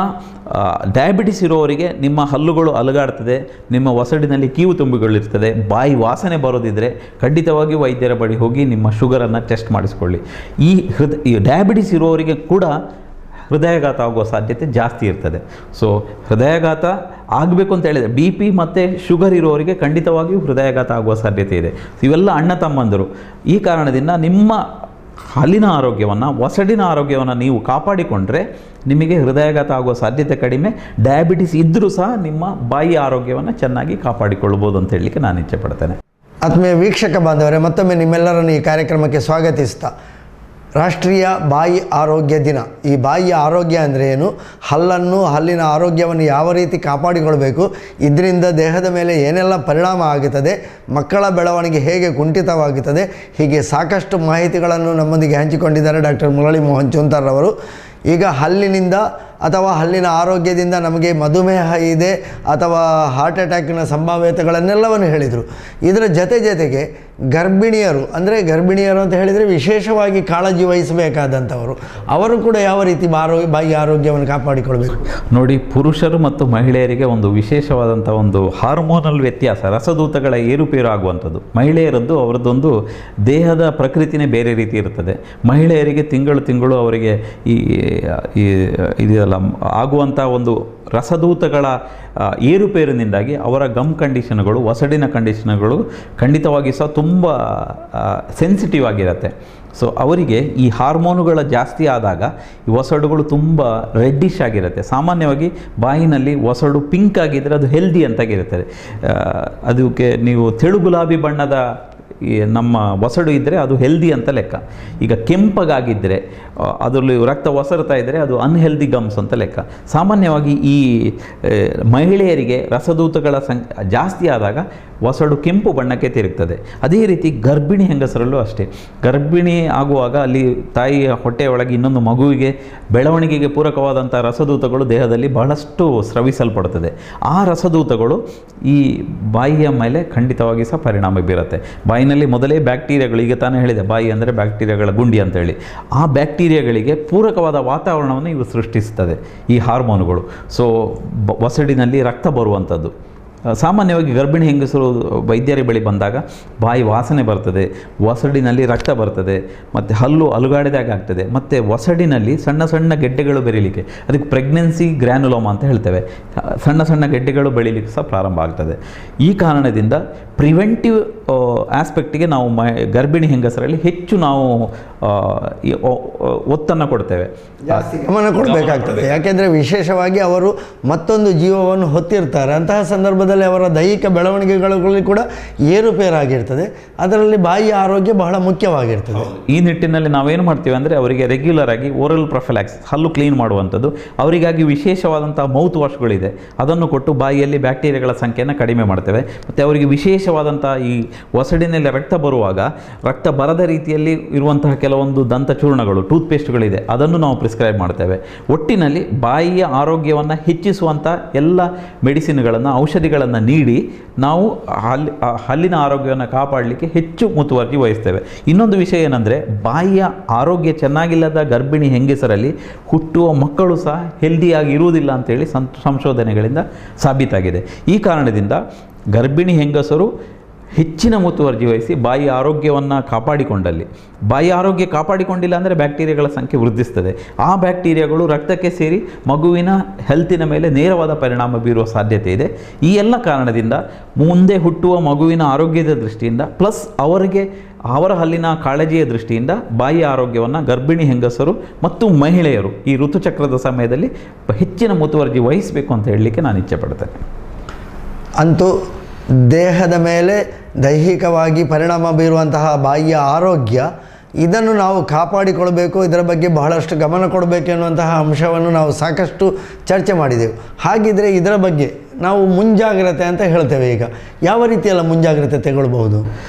ಡಯಾಬಿಟಿಸ್ ಇರೋವರಿಗೆ ನಿಮ್ಮ ಹಲ್ಲುಗಳು ಅಲುಗಾಡ್ತದೆ, ನಿಮ್ಮ ಒಸಡಿನಲ್ಲಿ ಕೀವು ತುಂಬಿಗಳಿರ್ತದೆ, ಬಾಯಿ ವಾಸನೆ ಬರೋದಿದ್ದರೆ ಖಂಡಿತವಾಗಿ ವೈದ್ಯರ ಬಳಿ ಹೋಗಿ ನಿಮ್ಮ ಶುಗರನ್ನು ಟೆಸ್ಟ್ ಮಾಡಿಸ್ಕೊಳ್ಳಿ. ಈ ಡಯಾಬಿಟಿಸ್ ಇರೋವರಿಗೆ ಕೂಡ ಹೃದಯಾಘಾತ ಆಗುವ ಸಾಧ್ಯತೆ ಜಾಸ್ತಿ ಇರ್ತದೆ. ಸೊ ಹೃದಯಾಘಾತ ಆಗಬೇಕು ಅಂತ ಹೇಳಿದರೆ BP ಮತ್ತು ಶುಗರ್ ಇರೋವರಿಗೆ ಖಂಡಿತವಾಗಿಯೂ ಹೃದಯಾಘಾತ ಆಗುವ ಸಾಧ್ಯತೆ ಇದೆ. ಇವೆಲ್ಲ ಅಣ್ಣ ತಮ್ಮಂದರು. ಈ ಕಾರಣದಿಂದ ನಿಮ್ಮ ಹಲ್ಲಿನ ಆರೋಗ್ಯವನ್ನು, ಒಸಡಿನ ಆರೋಗ್ಯವನ್ನು ನೀವು ಕಾಪಾಡಿಕೊಂಡ್ರೆ ನಿಮಗೆ ಹೃದಯಾಘಾತ ಆಗುವ ಸಾಧ್ಯತೆ ಕಡಿಮೆ. ಡಯಾಬಿಟಿಸ್ ಇದ್ದರೂ ಸಹ ನಿಮ್ಮ ಬಾಯಿ ಆರೋಗ್ಯವನ್ನು ಚೆನ್ನಾಗಿ ಕಾಪಾಡಿಕೊಳ್ಬೋದು ಅಂತ ಹೇಳಲಿಕ್ಕೆ ನಾನು ಇಚ್ಛೆ ಪಡ್ತೇನೆ. ಆತ್ಮೀಯ ವೀಕ್ಷಕ ಬಾಂಧವರೇ, ಮತ್ತೊಮ್ಮೆ ನಿಮ್ಮೆಲ್ಲರನ್ನು ಈ ಕಾರ್ಯಕ್ರಮಕ್ಕೆ ಸ್ವಾಗತಿಸ್ತಾ, ರಾಷ್ಟ್ರೀಯ ಬಾಯಿ ಆರೋಗ್ಯ ದಿನ. ಈ ಬಾಯಿಯ ಆರೋಗ್ಯ ಅಂದರೆ ಏನು, ಹಲ್ಲಿನ ಆರೋಗ್ಯವನ್ನು ಯಾವ ರೀತಿ ಕಾಪಾಡಿಕೊಳ್ಬೇಕು, ಇದರಿಂದ ದೇಹದ ಮೇಲೆ ಏನೆಲ್ಲ ಪರಿಣಾಮ ಆಗುತ್ತದೆ, ಮಕ್ಕಳ ಬೆಳವಣಿಗೆ ಹೇಗೆ ಕುಂಠಿತವಾಗುತ್ತದೆ, ಹೀಗೆ ಸಾಕಷ್ಟು ಮಾಹಿತಿಗಳನ್ನು ನಮ್ಮೊಂದಿಗೆ ಹಂಚಿಕೊಂಡಿದ್ದಾರೆ ಡಾಕ್ಟರ್ ಮುರಳಿ ಮೋಹನ್ ಚೂಂತಾರ್ರವರು. ಈಗ ಹಲ್ಲಿನಿಂದ ಅಥವಾ ಹಲ್ಲಿನ ಆರೋಗ್ಯದಿಂದ ನಮಗೆ ಮಧುಮೇಹ ಇದೆ ಅಥವಾ ಹಾರ್ಟ್ ಅಟ್ಯಾಕಿನ ಸಂಭಾವ್ಯತೆಗಳನ್ನೆಲ್ಲವನ್ನು ಹೇಳಿದರು. ಇದರ ಜೊತೆಗೆ ಗರ್ಭಿಣಿಯರು ಗರ್ಭಿಣಿಯರು ಅಂತ ಹೇಳಿದರೆ ವಿಶೇಷವಾಗಿ ಕಾಳಜಿ ವಹಿಸಬೇಕಾದಂಥವರು, ಅವರು ಕೂಡ ಯಾವ ರೀತಿ ಬಾಯಿ ಆರೋಗ್ಯವನ್ನು ಕಾಪಾಡಿಕೊಳ್ಬೇಕು? ನೋಡಿ, ಪುರುಷರು ಮತ್ತು ಮಹಿಳೆಯರಿಗೆ ಒಂದು ವಿಶೇಷವಾದಂಥ ಒಂದು ಹಾರ್ಮೋನಲ್ ವ್ಯತ್ಯಾಸ, ರಸದೂತಗಳ ಏರುಪೇರು ಆಗುವಂಥದ್ದು. ಮಹಿಳೆಯರದ್ದು ಅವರದ್ದೊಂದು ದೇಹದ ಪ್ರಕೃತಿನೇ ಬೇರೆ ರೀತಿ ಇರ್ತದೆ. ಮಹಿಳೆಯರಿಗೆ ತಿಂಗಳು ಅವರಿಗೆ ಇದೆಲ್ಲ ಆಗುವಂಥ ಒಂದು ರಸದೂತಗಳ ಏರುಪೇರಿನಿಂದಾಗಿ ಅವರ ಗಮ್ ಕಂಡೀಷನ್ಗಳು, ಒಸಡಿನ ಕಂಡೀಷನ್ಗಳು ಖಂಡಿತವಾಗಿ ಸಹ ತುಂಬ ಸೆನ್ಸಿಟಿವ್ ಆಗಿರುತ್ತೆ. ಸೊ ಅವರಿಗೆ ಈ ಹಾರ್ಮೋನುಗಳ ಜಾಸ್ತಿ ಆದಾಗ ಈ ಒಸಡುಗಳು ತುಂಬ ರೆಡ್ಡಿಶ್ ಆಗಿರುತ್ತೆ. ಸಾಮಾನ್ಯವಾಗಿ ಬಾಯಿನಲ್ಲಿ ಒಸಡು ಪಿಂಕ್ ಆಗಿದ್ದರೆ ಅದು ಹೆಲ್ದಿ ಅಂತಾಗಿರುತ್ತದೆ. ಅದಕ್ಕೆ ನೀವು ತೆಳು ಗುಲಾಬಿ ಬಣ್ಣದ ನಮ್ಮ ಒಸಡು ಇದ್ದರೆ ಅದು ಹೆಲ್ದಿ ಅಂತ ಲೆಕ್ಕ. ಈಗ ಕೆಂಪಗಾಗಿದ್ದರೆ ಅದರಲ್ಲಿ ರಕ್ತ ಒಸರ್ತಾ ಇದ್ದರೆ ಅದು ಅನ್ಹೆಲ್ದಿ ಗಮ್ಸ್ ಅಂತ ಲೆಕ್ಕ. ಸಾಮಾನ್ಯವಾಗಿ ಈ ಮಹಿಳೆಯರಿಗೆ ರಸದೂತಗಳ ಜಾಸ್ತಿ ಆದಾಗ ಒಸಡು ಕೆಂಪು ಬಣ್ಣಕ್ಕೆ ತಿರುಗ್ತದೆ. ಅದೇ ರೀತಿ ಗರ್ಭಿಣಿ ಹೆಂಗಸರಲ್ಲೂ ಅಷ್ಟೇ. ಗರ್ಭಿಣಿ ಆಗುವಾಗ ಅಲ್ಲಿ ತಾಯಿಯ ಹೊಟ್ಟೆಯೊಳಗೆ ಇನ್ನೊಂದು ಮಗುವಿಗೆ ಬೆಳವಣಿಗೆಗೆ ಪೂರಕವಾದಂಥ ರಸದೂತಗಳು ದೇಹದಲ್ಲಿ ಬಹಳಷ್ಟು ಸ್ರವಿಸಲ್ಪಡುತ್ತದೆ. ಆ ರಸದೂತಗಳು ಈ ಬಾಯಿಯ ಮೇಲೆ ಖಂಡಿತವಾಗಿ ಸಹ ಪರಿಣಾಮ ಬೀರುತ್ತೆ. ಬಾಯಿನಲ್ಲಿ ಮೊದಲೇ ಬ್ಯಾಕ್ಟೀರಿಯಾಗಳು, ಈಗ ತಾನೇ ಹೇಳಿದೆ ಬಾಯಿ ಅಂದರೆ ಬ್ಯಾಕ್ಟೀರಿಯಾಗಳ ಗುಂಡಿ ಅಂತೇಳಿ, ಆ ಬ್ಯಾಕ್ಟೀರಿಯಾಗಳಿಗೆ ಪೂರಕವಾದ ವಾತಾವರಣವನ್ನು ಇವು ಸೃಷ್ಟಿಸ್ತದೆ ಈ ಹಾರ್ಮೋನುಗಳು. ಸೊ ಒಸಡಿನಲ್ಲಿ ರಕ್ತ ಬರುವಂಥದ್ದು. ಸಾಮಾನ್ಯವಾಗಿ ಗರ್ಭಿಣಿ ಹೆಂಗಸರು ವೈದ್ಯರ ಬಳಿ ಬಂದಾಗ ಬಾಯಿ ವಾಸನೆ ಬರ್ತದೆ, ಒಸಡಿನಲ್ಲಿ ರಕ್ತ ಬರ್ತದೆ, ಮತ್ತು ಹಲ್ಲು ಅಲುಗಾಡಿದಾಗ ಆಗ್ತದೆ, ಮತ್ತು ಒಸಡಿನಲ್ಲಿ ಸಣ್ಣ ಸಣ್ಣ ಗೆಡ್ಡೆಗಳು ಬೆರೀಲಿಕ್ಕೆ, ಅದಕ್ಕೆ ಪ್ರೆಗ್ನೆನ್ಸಿ ಗ್ರ್ಯಾನುಲೋಮಾ ಅಂತ ಹೇಳ್ತೇವೆ, ಸಣ್ಣ ಸಣ್ಣ ಗೆಡ್ಡೆಗಳು ಬೆಳೀಲಿಕ್ಕೆ ಸಹ ಪ್ರಾರಂಭ ಆಗ್ತದೆ. ಈ ಕಾರಣದಿಂದ ಪ್ರಿವೆಂಟಿವ್ ಆಸ್ಪೆಕ್ಟಿಗೆ ನಾವು ಗರ್ಭಿಣಿ ಹೆಂಗಸರಲ್ಲಿ ಹೆಚ್ಚು ನಾವು ಒತ್ತನ್ನು ಕೊಡ್ತೇವೆ, ಗಮನ ಕೊಡಬೇಕಾಗ್ತದೆ. ಯಾಕೆಂದರೆ ವಿಶೇಷವಾಗಿ ಅವರು ಮತ್ತೊಂದು ಜೀವವನ್ನು ಹೊತ್ತಿರ್ತಾರೆ. ಅಂತಹ ಸಂದರ್ಭದಲ್ಲಿ ಅವರ ದೈಹಿಕ ಬೆಳವಣಿಗೆಗಳಲ್ಲಿ ಕೂಡ ಏರುಪೇರಾಗಿರ್ತದೆ. ಅದರಲ್ಲಿ ಬಾಯಿಯ ಆರೋಗ್ಯ ಬಹಳ ಮುಖ್ಯವಾಗಿರ್ತದೆ. ಈ ನಿಟ್ಟಿನಲ್ಲಿ ನಾವೇನು ಮಾಡ್ತೀವಿ ಅಂದರೆ ಅವರಿಗೆ ರೆಗ್ಯುಲರ್ ಆಗಿ ಓರಲ್ ಪ್ರೊಫಿಲಾಕ್ಸ್, ಹಲ್ಲು ಕ್ಲೀನ್ ಮಾಡುವಂಥದ್ದು, ಅವರಿಗಾಗಿ ವಿಶೇಷವಾದಂಥ ಮೌತ್ ವಾಶ್ಗಳಿದೆ, ಅದನ್ನು ಕೊಟ್ಟು ಬಾಯಿಯಲ್ಲಿ ಬ್ಯಾಕ್ಟೀರಿಯಾಗಳ ಸಂಖ್ಯೆಯನ್ನು ಕಡಿಮೆ ಮಾಡ್ತೇವೆ. ಮತ್ತು ಅವರಿಗೆ ವಿಶೇಷವಾದಂಥ ಈ ಒಸಡಿನಲ್ಲಿ ರಕ್ತ ಬರುವಾಗ ರಕ್ತ ಬರದ ರೀತಿಯಲ್ಲಿ ಇರುವಂತಹ ಕೆಲವೊಂದು ದಂತಚೂರ್ಣಗಳು, ಟೂತ್ಪೇಸ್ಟ್ಗಳಿದೆ, ಅದನ್ನು ನಾವು ಪ್ರಿಸ್ಕ್ರೈಬ್ ಮಾಡ್ತೇವೆ. ಒಟ್ಟಿನಲ್ಲಿ ಬಾಯಿಯ ಆರೋಗ್ಯವನ್ನು ಹೆಚ್ಚಿಸುವಂಥ ಎಲ್ಲ ಮೆಡಿಸಿನ್ಗಳನ್ನು, ಔಷಧಿಗಳನ್ನು ನೀಡಿ ನಾವು ಹಲ್ಲಿನ ಆರೋಗ್ಯವನ್ನು ಕಾಪಾಡಲಿಕ್ಕೆ ಹೆಚ್ಚು ಮುತುವರ್ಜಿ ವಹಿಸ್ತೇವೆ. ಇನ್ನೊಂದು ವಿಷಯ ಏನಂದರೆ, ಬಾಯಿಯ ಆರೋಗ್ಯ ಚೆನ್ನಾಗಿಲ್ಲದ ಗರ್ಭಿಣಿ ಹೆಂಗಸರಲ್ಲಿ ಹುಟ್ಟುವ ಮಕ್ಕಳು ಸಹ ಹೆಲ್ದಿಯಾಗಿ ಇರುವುದಿಲ್ಲ ಅಂತೇಳಿ ಸಂಶೋಧನೆಗಳಿಂದ ಸಾಬೀತಾಗಿದೆ. ಈ ಕಾರಣದಿಂದ ಗರ್ಭಿಣಿ ಹೆಂಗಸರು ಹೆಚ್ಚಿನ ಮುತುವರ್ಜಿ ವಹಿಸಿ ಬಾಯಿ ಆರೋಗ್ಯವನ್ನು ಕಾಪಾಡಿಕೊಂಡಲ್ಲಿ, ಬಾಯಿ ಆರೋಗ್ಯ ಕಾಪಾಡಿಕೊಂಡಿಲ್ಲ ಅಂದರೆ ಬ್ಯಾಕ್ಟೀರಿಯಾಗಳ ಸಂಖ್ಯೆ ವೃದ್ಧಿಸ್ತದೆ. ಆ ಬ್ಯಾಕ್ಟೀರಿಯಾಗಳು ರಕ್ತಕ್ಕೆ ಸೇರಿ ಮಗುವಿನ ಹೆಲ್ತಿನ ಮೇಲೆ ನೇರವಾದ ಪರಿಣಾಮ ಬೀರುವ ಸಾಧ್ಯತೆ ಇದೆ. ಈ ಎಲ್ಲ ಕಾರಣದಿಂದ ಮುಂದೆ ಹುಟ್ಟುವ ಮಗುವಿನ ಆರೋಗ್ಯದ ದೃಷ್ಟಿಯಿಂದ ಪ್ಲಸ್ ಅವರ ಹಲ್ಲಿನ ಕಾಳಜಿಯ ದೃಷ್ಟಿಯಿಂದ ಬಾಯಿ ಆರೋಗ್ಯವನ್ನು ಗರ್ಭಿಣಿ ಹೆಂಗಸರು ಮತ್ತು ಮಹಿಳೆಯರು ಈ ಋತುಚಕ್ರದ ಸಮಯದಲ್ಲಿ ಹೆಚ್ಚಿನ ಮುತುವರ್ಜಿ ವಹಿಸಬೇಕು ಅಂತ ಹೇಳಲಿಕ್ಕೆ ನಾನು ಇಚ್ಛೆ ಪಡ್ತೇನೆ. ಅಂತೂ ದೇಹದ ಮೇಲೆ ದೈಹಿಕವಾಗಿ ಪರಿಣಾಮ ಬೀರುವಂತಹ ಬಾಯಿಯ ಆರೋಗ್ಯ, ಇದನ್ನು ನಾವು ಕಾಪಾಡಿಕೊಳ್ಬೇಕು, ಇದರ ಬಗ್ಗೆ ಬಹಳಷ್ಟು ಗಮನ ಕೊಡಬೇಕು ಎನ್ನುವಂತಹ ಅಂಶವನ್ನು ನಾವು ಸಾಕಷ್ಟು ಚರ್ಚೆ ಮಾಡಿದೆವು. ಹಾಗಿದ್ರೆ ಇದರ ಬಗ್ಗೆ ನಾವು ಮುಂಜಾಗ್ರತೆ ಅಂತ ಹೇಳ್ತೇವೆ. ಈಗ ಯಾವ ರೀತಿಯೆಲ್ಲ ಮುಂಜಾಗ್ರತೆ ತಗೊಳ್ಬಹುದು?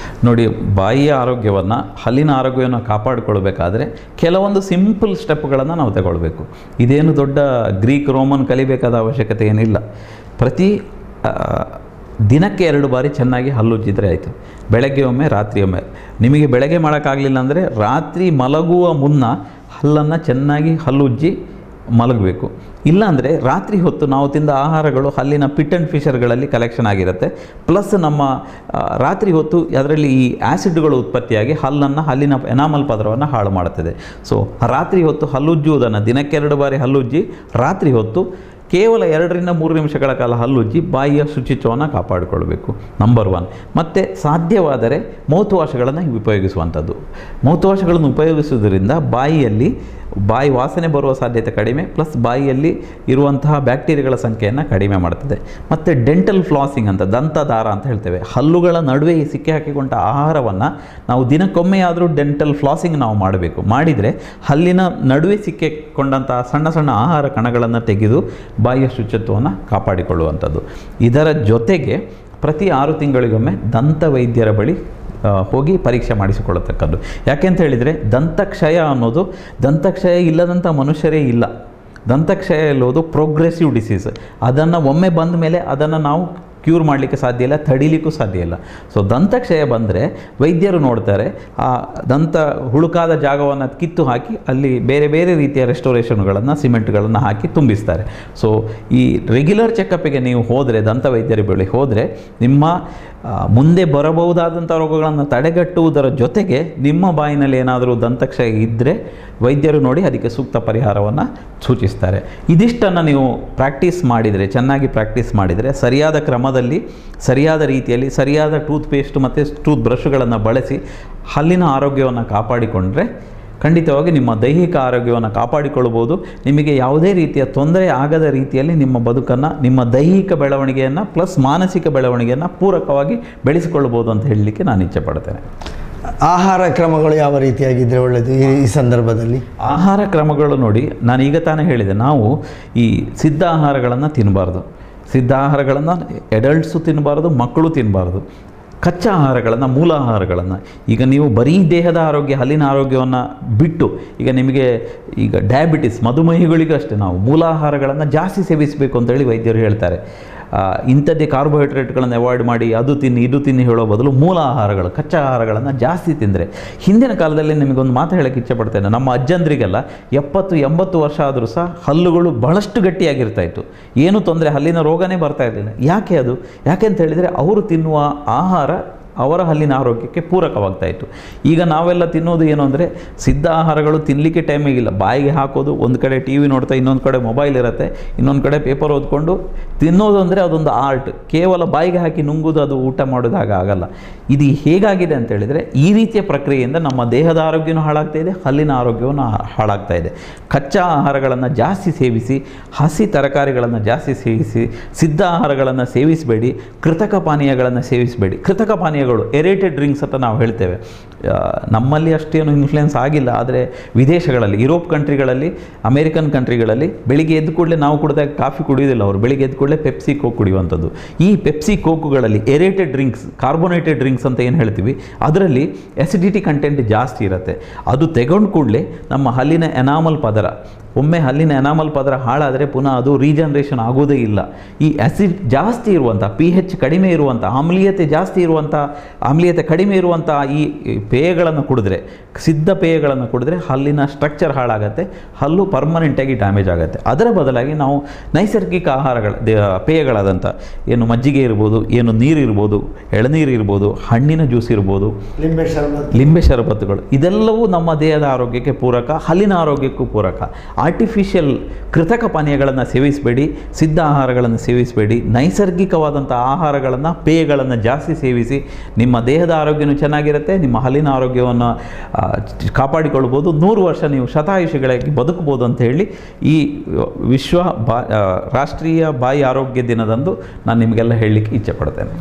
ನೋಡಿ, ಬಾಯಿಯ ಆರೋಗ್ಯವನ್ನು, ಹಲ್ಲಿನ ಆರೋಗ್ಯವನ್ನು ಕಾಪಾಡಿಕೊಳ್ಬೇಕಾದ್ರೆ ಕೆಲವೊಂದು ಸಿಂಪಲ್ ಸ್ಟೆಪ್ಗಳನ್ನು ನಾವು ತಗೊಳ್ಬೇಕು. ಇದೇನು ದೊಡ್ಡ ಗ್ರೀಕ್ ರೋಮನ್ ಕಲಿಬೇಕಾದ ಅವಶ್ಯಕತೆ ಏನಿಲ್ಲ. ದಿನಕ್ಕೆ 2 ಬಾರಿ ಚೆನ್ನಾಗಿ ಹಲ್ಲುಜ್ಜಿದ್ರೆ ಆಯಿತು. ಬೆಳಗ್ಗೆ ಒಮ್ಮೆ, ರಾತ್ರಿ ಒಮ್ಮೆ. ನಿಮಗೆ ಬೆಳಗ್ಗೆ ಮಾಡೋಕ್ಕಾಗಲಿಲ್ಲ ಅಂದರೆ ರಾತ್ರಿ ಮಲಗುವ ಮುನ್ನ ಹಲ್ಲನ್ನು ಚೆನ್ನಾಗಿ ಹಲ್ಲುಜ್ಜಿ ಮಲಗಬೇಕು. ಇಲ್ಲಾಂದರೆ ರಾತ್ರಿ ಹೊತ್ತು ನಾವು ತಿಂದ ಆಹಾರಗಳು ಹಲ್ಲಿನ ಪಿಟ್ ಆ್ಯಂಡ್ ಫಿಶರ್ಗಳಲ್ಲಿ ಕಲೆಕ್ಷನ್ ಆಗಿರುತ್ತೆ. ಪ್ಲಸ್ ನಮ್ಮ ರಾತ್ರಿ ಹೊತ್ತು ಅದರಲ್ಲಿ ಈ ಆ್ಯಸಿಡ್ಗಳು ಉತ್ಪತ್ತಿಯಾಗಿ ಹಲ್ಲಿನ ಎನಾಮಲ್ ಪದರವನ್ನು ಹಾಳು ಮಾಡುತ್ತದೆ. ಸೊ ರಾತ್ರಿ ಹೊತ್ತು ಹಲ್ಲುಜ್ಜುವುದನ್ನು ದಿನಕ್ಕೆ 2 ಬಾರಿ ಹಲ್ಲುಜ್ಜಿ, ರಾತ್ರಿ ಹೊತ್ತು ಕೇವಲ 2 ರಿಂದ 3 ನಿಮಿಷಗಳ ಕಾಲ ಹಲ್ಲುಜ್ಜಿ ಬಾಯಿಯ ಶುಚಿತ್ವವನ್ನು ಕಾಪಾಡಿಕೊಳ್ಬೇಕು, ನಂಬರ್ 1. ಮತ್ತು ಸಾಧ್ಯವಾದರೆ ಮೌತ್ ವಾಶ್ಗಳನ್ನು ಉಪಯೋಗಿಸುವಂಥದ್ದು. ಮೌತ್ ವಾಶ್ಗಳನ್ನು ಉಪಯೋಗಿಸುವುದರಿಂದ ಬಾಯಿ ವಾಸನೆ ಬರುವ ಸಾಧ್ಯತೆ ಕಡಿಮೆ, ಪ್ಲಸ್ ಬಾಯಿಯಲ್ಲಿ ಇರುವಂತಹ ಬ್ಯಾಕ್ಟೀರಿಯಾಗಳ ಸಂಖ್ಯೆಯನ್ನು ಕಡಿಮೆ ಮಾಡ್ತದೆ. ಮತ್ತು ಡೆಂಟಲ್ ಫ್ಲಾಸಿಂಗ್ ಅಂತ, ದಂತದಾರ ಅಂತ ಹೇಳ್ತೇವೆ, ಹಲ್ಲುಗಳ ನಡುವೆ ಸಿಕ್ಕಿ ಹಾಕಿಕೊಂಡ ಆಹಾರವನ್ನು ನಾವು ದಿನಕ್ಕೊಮ್ಮೆಯಾದರೂ ಡೆಂಟಲ್ ಫ್ಲಾಸಿಂಗ್ ನಾವು ಮಾಡಬೇಕು. ಮಾಡಿದರೆ ಹಲ್ಲಿನ ನಡುವೆ ಸಿಕ್ಕಿಕೊಂಡಂತಹ ಸಣ್ಣ ಸಣ್ಣ ಆಹಾರ ಕಣಗಳನ್ನು ತೆಗೆದು ಬಾಯಿಯ ಶುಚಿತ್ವವನ್ನು ಕಾಪಾಡಿಕೊಳ್ಳುವಂಥದ್ದು. ಇದರ ಜೊತೆಗೆ ಪ್ರತಿ 6 ತಿಂಗಳಿಗೊಮ್ಮೆ ದಂತ ವೈದ್ಯರ ಬಳಿ ಹೋಗಿ ಪರೀಕ್ಷೆ ಮಾಡಿಸಿಕೊಳ್ಳತಕ್ಕದ್ದು. ಯಾಕೆಂತ ಹೇಳಿದರೆ ದಂತಕ್ಷಯ ಅನ್ನೋದು, ದಂತಕ್ಷಯ ಇಲ್ಲದಂಥ ಮನುಷ್ಯರೇ ಇಲ್ಲ. ದಂತಕ್ಷಯ ಎನ್ನುವುದು ಪ್ರೋಗ್ರೆಸಿವ್ ಡಿಸೀಸ್. ಅದನ್ನು ಒಮ್ಮೆ ಬಂದ ಮೇಲೆ ಅದನ್ನು ನಾವು ಕ್ಯೂರ್ ಮಾಡಲಿಕ್ಕೆ ಸಾಧ್ಯ ಇಲ್ಲ, ತಡಿಲಿಕ್ಕೂ ಸಾಧ್ಯ ಇಲ್ಲ. ಸೊ ದಂತಕ್ಷಯ ಬಂದರೆ ವೈದ್ಯರು ನೋಡ್ತಾರೆ, ಆ ದಂತ ಹುಳುಕಾದ ಜಾಗವನ್ನು ಕಿತ್ತು ಹಾಕಿ ಅಲ್ಲಿ ಬೇರೆ ಬೇರೆ ರೀತಿಯ ರೆಸ್ಟೋರೇಷನ್ಗಳನ್ನು, ಸಿಮೆಂಟ್ಗಳನ್ನು ಹಾಕಿ ತುಂಬಿಸ್ತಾರೆ. ಸೊ ಈ ರೆಗ್ಯುಲರ್ ಚೆಕಪ್ಪಿಗೆ ನೀವು ಹೋದರೆ, ದಂತ ವೈದ್ಯರ ಬಳಿ ಹೋದರೆ, ನಿಮ್ಮ ಮುಂದೆ ಬರಬಹುದಾದಂಥ ರೋಗಗಳನ್ನು ತಡೆಗಟ್ಟುವುದರ ಜೊತೆಗೆ ನಿಮ್ಮ ಬಾಯಿನಲ್ಲಿ ಏನಾದರೂ ದಂತಕ್ಷಯ ಇದ್ದರೆ ವೈದ್ಯರು ನೋಡಿ ಅದಕ್ಕೆ ಸೂಕ್ತ ಪರಿಹಾರವನ್ನು ಸೂಚಿಸ್ತಾರೆ. ಇದಿಷ್ಟನ್ನು ನೀವು ಪ್ರಾಕ್ಟೀಸ್ ಮಾಡಿದರೆ, ಚೆನ್ನಾಗಿ ಪ್ರಾಕ್ಟೀಸ್ ಮಾಡಿದರೆ, ಸರಿಯಾದ ಕ್ರಮದಲ್ಲಿ, ಸರಿಯಾದ ರೀತಿಯಲ್ಲಿ, ಸರಿಯಾದ ಟೂತ್ ಪೇಸ್ಟ್ ಮತ್ತು ಟೂತ್ ಬ್ರಷ್ಗಳನ್ನು ಬಳಸಿ ಹಲ್ಲಿನ ಆರೋಗ್ಯವನ್ನು ಕಾಪಾಡಿಕೊಂಡ್ರೆ ಖಂಡಿತವಾಗಿ ನಿಮ್ಮ ದೈಹಿಕ ಆರೋಗ್ಯವನ್ನು ಕಾಪಾಡಿಕೊಳ್ಳಬಹುದು. ನಿಮಗೆ ಯಾವುದೇ ರೀತಿಯ ತೊಂದರೆ ಆಗದ ರೀತಿಯಲ್ಲಿ ನಿಮ್ಮ ಬದುಕನ್ನು, ನಿಮ್ಮ ದೈಹಿಕ ಬೆಳವಣಿಗೆಯನ್ನು ಪ್ಲಸ್ ಮಾನಸಿಕ ಬೆಳವಣಿಗೆಯನ್ನು ಪೂರಕವಾಗಿ ಬೆಳೆಸಿಕೊಳ್ಳಬಹುದು ಅಂತ ಹೇಳಲಿಕ್ಕೆ ನಾನು ಇಚ್ಛೆ ಪಡ್ತೇನೆ. ಆಹಾರ ಕ್ರಮಗಳು ಯಾವ ರೀತಿಯಾಗಿದ್ದರೆ ಒಳ್ಳೆಯದು ಈ ಸಂದರ್ಭದಲ್ಲಿ? ಆಹಾರ ಕ್ರಮಗಳು ನೋಡಿ, ನಾನು ಈಗ ತಾನೇ ಹೇಳಿದೆ, ನಾವು ಈ ಸಿದ್ಧ ಆಹಾರಗಳನ್ನು ತಿನ್ನಬಾರ್ದು. ಸಿದ್ಧ ಆಹಾರಗಳನ್ನು ಎಡಲ್ಟ್ಸು ತಿನ್ನಬಾರ್ದು, ಮಕ್ಕಳು ತಿನ್ನಬಾರ್ದು. ಕಚ್ಚಾ ಆಹಾರಗಳನ್ನು, ಮೂಲ ಆಹಾರಗಳನ್ನು, ಈಗ ನೀವು ಬರೀ ದೇಹದ ಆರೋಗ್ಯ, ಹಲ್ಲಿನ ಆರೋಗ್ಯವನ್ನು ಬಿಟ್ಟು, ಈಗ ನಿಮಗೆ ಈಗ ಡಯಾಬಿಟಿಸ್, ಮಧುಮೇಹಿಗಳಿಗೂ ಅಷ್ಟೇ ನಾವು ಮೂಲ ಆಹಾರಗಳನ್ನು ಜಾಸ್ತಿ ಸೇವಿಸಬೇಕು ಅಂತೇಳಿ ವೈದ್ಯರು ಹೇಳ್ತಾರೆ. ಇಂಥದ್ದೇ ಕಾರ್ಬೋಹೈಡ್ರೇಟ್ಗಳನ್ನು ಅವಾಯ್ಡ್ ಮಾಡಿ ಅದು ತಿನ್ನಿ ಇದು ತಿನ್ನಿ ಹೇಳೋ ಬದಲು ಮೂಲ ಆಹಾರಗಳು, ಕಚ್ಚಾ ಆಹಾರಗಳನ್ನು ಜಾಸ್ತಿ ತಿಂದರೆ, ಹಿಂದಿನ ಕಾಲದಲ್ಲಿ ನಿಮಗೊಂದು ಮಾತು ಹೇಳೋಕ್ಕೆ ಇಚ್ಛೆಪಡ್ತೇನೆ, ನಮ್ಮ ಅಜ್ಜಂದ್ರಿಗೆಲ್ಲ 70-80 ವರ್ಷ ಆದರೂ ಸಹ ಹಲ್ಲುಗಳು ಬಹಳಷ್ಟು ಗಟ್ಟಿಯಾಗಿರ್ತಾಯಿತ್ತು, ಏನೂ ತೊಂದರೆ, ಹಲ್ಲಿನ ರೋಗನೇ ಬರ್ತಾ ಇರಲಿಲ್ಲ. ಯಾಕೆ ಅದು? ಯಾಕೆ ಅಂತ ಹೇಳಿದರೆ ಅವರು ತಿನ್ನುವ ಆಹಾರ ಅವರ ಹಲ್ಲಿನ ಆರೋಗ್ಯಕ್ಕೆ ಪೂರಕವಾಗ್ತಾಯಿತ್ತು. ಈಗ ನಾವೆಲ್ಲ ತಿನ್ನೋದು ಏನು ಅಂದರೆ, ಸಿದ್ಧ ಆಹಾರಗಳು ತಿನ್ನಲಿಕ್ಕೆ ಟೈಮಿಗಿಲ್ಲ, ಬಾಯಿಗೆ ಹಾಕೋದು, ಒಂದು ಕಡೆ ಟಿ ವಿ ನೋಡ್ತಾ, ಇನ್ನೊಂದು ಕಡೆ ಮೊಬೈಲ್ ಇರುತ್ತೆ, ಇನ್ನೊಂದು ಕಡೆ ಪೇಪರ್ ಓದ್ಕೊಂಡು ತಿನ್ನೋದು ಅಂದರೆ ಅದೊಂದು ಆರ್ಟ್. ಕೇವಲ ಬಾಯಿಗೆ ಹಾಕಿ ನುಂಗುವುದು, ಅದು ಊಟ ಮಾಡೋದಾಗ ಆಗಲ್ಲ. ಇದು ಹೇಗಾಗಿದೆ ಅಂತೇಳಿದರೆ, ಈ ರೀತಿಯ ಪ್ರಕ್ರಿಯೆಯಿಂದ ನಮ್ಮ ದೇಹದ ಆರೋಗ್ಯನೂ ಹಾಳಾಗ್ತಾಯಿದೆ, ಹಲ್ಲಿನ ಆರೋಗ್ಯವನ್ನು ಹಾಳಾಗ್ತಾಯಿದೆ. ಕಚ್ಚಾ ಆಹಾರಗಳನ್ನು ಜಾಸ್ತಿ ಸೇವಿಸಿ, ಹಸಿ ತರಕಾರಿಗಳನ್ನು ಜಾಸ್ತಿ ಸೇವಿಸಿ, ಸಿದ್ಧ ಆಹಾರಗಳನ್ನು ಸೇವಿಸಬೇಡಿ, ಕೃತಕ ಪಾನೀಯಗಳನ್ನು ಸೇವಿಸಬೇಡಿ. ಕೃತಕ ಪಾನೀಯಗಳು, ಎರೇಟೆಡ್ ಡ್ರಿಂಕ್ಸ್ ಅಂತ ನಾವು ಹೇಳ್ತೇವೆ, ನಮ್ಮಲ್ಲಿ ಅಷ್ಟೇನು ಇನ್ಫ್ಲುಯೆನ್ಸ್ ಆಗಿಲ್ಲ, ಆದರೆ ವಿದೇಶಗಳಲ್ಲಿ, ಯುರೋಪ್ ಕಂಟ್ರಿಗಳಲ್ಲಿ, ಅಮೇರಿಕನ್ ಕಂಟ್ರಿಗಳಲ್ಲಿ ಬೆಳಿಗ್ಗೆ ಎದ್ದು ಕೂಡಲೇ, ನಾವು ಕುಡಿದಾಗ ಕಾಫಿ ಕುಡಿಯೋದಿಲ್ಲ, ಅವರು ಬೆಳಿಗ್ಗೆ ಎದ್ದು ಕೂಡಲೇ ಪೆಪ್ಸಿ ಕೋಕ್ ಕುಡಿಯುವಂಥದ್ದು. ಈ ಪೆಪ್ಸಿ ಕೋಕುಗಳಲ್ಲಿ ಎರೇಟೆಡ್ ಡ್ರಿಂಕ್ಸ್, ಕಾರ್ಬೋನೇಟೆಡ್ ಡ್ರಿಂಕ್ಸ್ ಅಂತ ಏನು ಹೇಳ್ತೀವಿ, ಅದರಲ್ಲಿ ಎಸಿಡಿಟಿ ಕಂಟೆಂಟ್ ಜಾಸ್ತಿ ಇರುತ್ತೆ. ಅದು ತೆಗೊಂಡು ಕೂಡಲೇ ನಮ್ಮ ಹಲ್ಲಿನ ಎನಾಮಲ್ ಪದರ, ಒಮ್ಮೆ ಹಲ್ಲಿನ ಎನಾಮಲ್ ಪದರ ಹಾಳಾದರೆ ಪುನಃ ಅದು ರೀಜನರೇಷನ್ ಆಗೋದೇ ಇಲ್ಲ. ಈ ಆ್ಯಸಿಡ್ ಜಾಸ್ತಿ ಇರುವಂಥ, pH ಕಡಿಮೆ ಇರುವಂಥ, ಆಮ್ಲೀಯತೆ ಜಾಸ್ತಿ ಇರುವಂಥ, ಆಮ್ಲೀಯತೆ ಕಡಿಮೆ ಇರುವಂಥ ಈ ಪೇಯಗಳನ್ನು ಕುಡಿದ್ರೆ, ಸಿದ್ಧ ಪೇಯಗಳನ್ನು ಕುಡಿದ್ರೆ ಹಲ್ಲಿನ ಸ್ಟ್ರಕ್ಚರ್ ಹಾಳಾಗುತ್ತೆ, ಹಲ್ಲು ಪರ್ಮನೆಂಟಾಗಿ ಡ್ಯಾಮೇಜ್ ಆಗುತ್ತೆ. ಅದರ ಬದಲಾಗಿ ನಾವು ನೈಸರ್ಗಿಕ ಆಹಾರಗಳ ಪೇಯಗಳಾದಂಥ ಏನು ಮಜ್ಜಿಗೆ ಇರ್ಬೋದು, ಏನು ನೀರು ಇರ್ಬೋದು, ಎಳನೀರು ಇರ್ಬೋದು, ಹಣ್ಣಿನ ಜ್ಯೂಸ್ ಇರ್ಬೋದು, ಲಿಂಬೆ ಶರಬತ್ತುಗಳು, ಇದೆಲ್ಲವೂ ನಮ್ಮ ದೇಹದ ಆರೋಗ್ಯಕ್ಕೆ ಪೂರಕ, ಹಲ್ಲಿನ ಆರೋಗ್ಯಕ್ಕೂ ಪೂರಕ. ಆರ್ಟಿಫಿಷಿಯಲ್ ಕೃತಕ ಪಾನೀಯಗಳನ್ನು ಸೇವಿಸಬೇಡಿ, ಸಿದ್ಧ ಆಹಾರಗಳನ್ನು ಸೇವಿಸಬೇಡಿ, ನೈಸರ್ಗಿಕವಾದಂಥ ಆಹಾರಗಳನ್ನು, ಪೇಯಗಳನ್ನು ಜಾಸ್ತಿ ಸೇವಿಸಿ. ನಿಮ್ಮ ದೇಹದ ಆರೋಗ್ಯನೂ ಚೆನ್ನಾಗಿರುತ್ತೆ, ನಿಮ್ಮ ಹಲ್ಲಿನ ಆರೋಗ್ಯವನ್ನು ಕಾಪಾಡಿಕೊಳ್ಬೋದು, 100 ವರ್ಷ ನೀವು ಶತಾಯುಷಿಗಳಾಗಿ ಬದುಕಬಹುದು ಅಂತ ಹೇಳಿ ಈ ರಾಷ್ಟ್ರೀಯ ಬಾಯಿ ಆರೋಗ್ಯ ದಿನದಂದು ನಾನು ನಿಮಗೆಲ್ಲ ಹೇಳಲಿಕ್ಕೆ ಇಚ್ಛೆ ಪಡ್ತೇನೆ.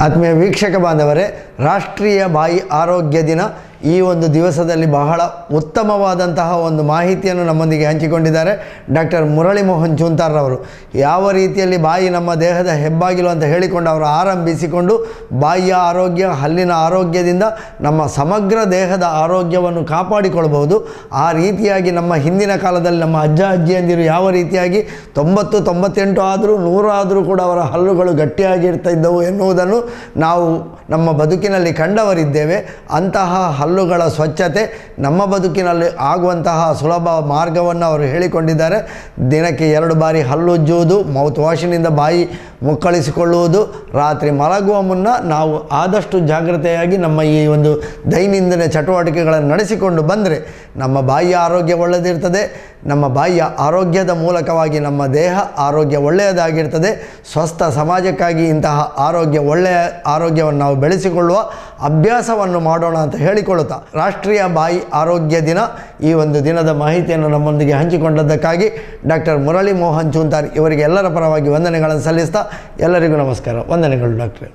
ಆತ್ಮೀಯ ವೀಕ್ಷಕ ಬಾಂಧವರೇ, ರಾಷ್ಟ್ರೀಯ ಬಾಯಿ ಆರೋಗ್ಯ ದಿನ ಈ ಒಂದು ದಿವಸದಲ್ಲಿ ಬಹಳ ಉತ್ತಮವಾದಂತಹ ಒಂದು ಮಾಹಿತಿಯನ್ನು ನಮ್ಮೊಂದಿಗೆ ಹಂಚಿಕೊಂಡಿದ್ದಾರೆ ಡಾಕ್ಟರ್ ಮುರಳಿ ಮೋಹನ್ ಚೂಂತಾರ್ರವರು. ಯಾವ ರೀತಿಯಲ್ಲಿ ಬಾಯಿ ನಮ್ಮ ದೇಹದ ಹೆಬ್ಬಾಗಿಲು ಅಂತ ಹೇಳಿಕೊಂಡು ಅವರು ಆರಂಭಿಸಿಕೊಂಡು ಬಾಯಿಯ ಆರೋಗ್ಯ, ಹಲ್ಲಿನ ಆರೋಗ್ಯದಿಂದ ನಮ್ಮ ಸಮಗ್ರ ದೇಹದ ಆರೋಗ್ಯವನ್ನು ಕಾಪಾಡಿಕೊಳ್ಬಹುದು. ಆ ರೀತಿಯಾಗಿ ನಮ್ಮ ಹಿಂದಿನ ಕಾಲದಲ್ಲಿ ನಮ್ಮ ಅಜ್ಜ ಅಜ್ಜಿಯಂದಿರು ಯಾವ ರೀತಿಯಾಗಿ 90-98 ಆದರೂ 100 ಆದರೂ ಕೂಡ ಅವರ ಹಲ್ಲುಗಳು ಗಟ್ಟಿಯಾಗಿರ್ತಾ ಇದ್ದವು ಎನ್ನುವುದನ್ನು ನಾವು ನಮ್ಮ ಬದುಕಿನಲ್ಲಿ ಕಂಡವರಿದ್ದೇವೆ. ಅಂತಹ ಹಲ್ಲುಗಳ ಸ್ವಚ್ಛತೆ ನಮ್ಮ ಬದುಕಿನಲ್ಲಿ ಆಗುವಂತಹ ಸುಲಭ ಮಾರ್ಗವನ್ನು ಅವರು ಹೇಳಿಕೊಂಡಿದ್ದಾರೆ. ದಿನಕ್ಕೆ 2 ಬಾರಿ ಹಲ್ಲುಜ್ಜುವುದು, ಮೌತ್ ವಾಶಿನಿಂದ ಬಾಯಿ ಮುಕ್ಕಳಿಸಿಕೊಳ್ಳುವುದು, ರಾತ್ರಿ ಮಲಗುವ ಮುನ್ನ ನಾವು ಆದಷ್ಟು ಜಾಗ್ರತೆಯಾಗಿ ನಮ್ಮ ಈ ಒಂದು ದೈನಂದಿನ ಚಟುವಟಿಕೆಗಳನ್ನು ನಡೆಸಿಕೊಂಡು ಬಂದರೆ ನಮ್ಮ ಬಾಯಿಯ ಆರೋಗ್ಯ ಒಳ್ಳೆಯದಿರ್ತದೆ. ನಮ್ಮ ಬಾಯಿಯ ಆರೋಗ್ಯದ ಮೂಲಕವಾಗಿ ನಮ್ಮ ದೇಹ ಆರೋಗ್ಯ ಒಳ್ಳೆಯದಾಗಿರ್ತದೆ. ಸ್ವಸ್ಥ ಸಮಾಜಕ್ಕಾಗಿ ಇಂತಹ ಒಳ್ಳೆಯ ಆರೋಗ್ಯವನ್ನು ನಾವು ಬೆಳೆಸಿಕೊಳ್ಳುವ ಅಭ್ಯಾಸವನ್ನು ಮಾಡೋಣ ಅಂತ ಹೇಳಿಕೊಳ್ಳುತ್ತಾ, ರಾಷ್ಟ್ರೀಯ ಬಾಯಿ ಆರೋಗ್ಯ ದಿನ ಈ ಒಂದು ದಿನದ ಮಾಹಿತಿಯನ್ನು ನಮ್ಮೊಂದಿಗೆ ಹಂಚಿಕೊಂಡದ್ದಕ್ಕಾಗಿ ಡಾಕ್ಟರ್ ಮುರಳಿ ಮೋಹನ್ ಚೂಂತಾರ್ ಇವರಿಗೆ ಎಲ್ಲರ ಪರವಾಗಿ ವಂದನೆಗಳನ್ನು ಸಲ್ಲಿಸ್ತಾ ಎಲ್ಲರಿಗೂ ನಮಸ್ಕಾರ. ವಂದನೆಗಳು ಡಾಕ್ಟ್ರೇ.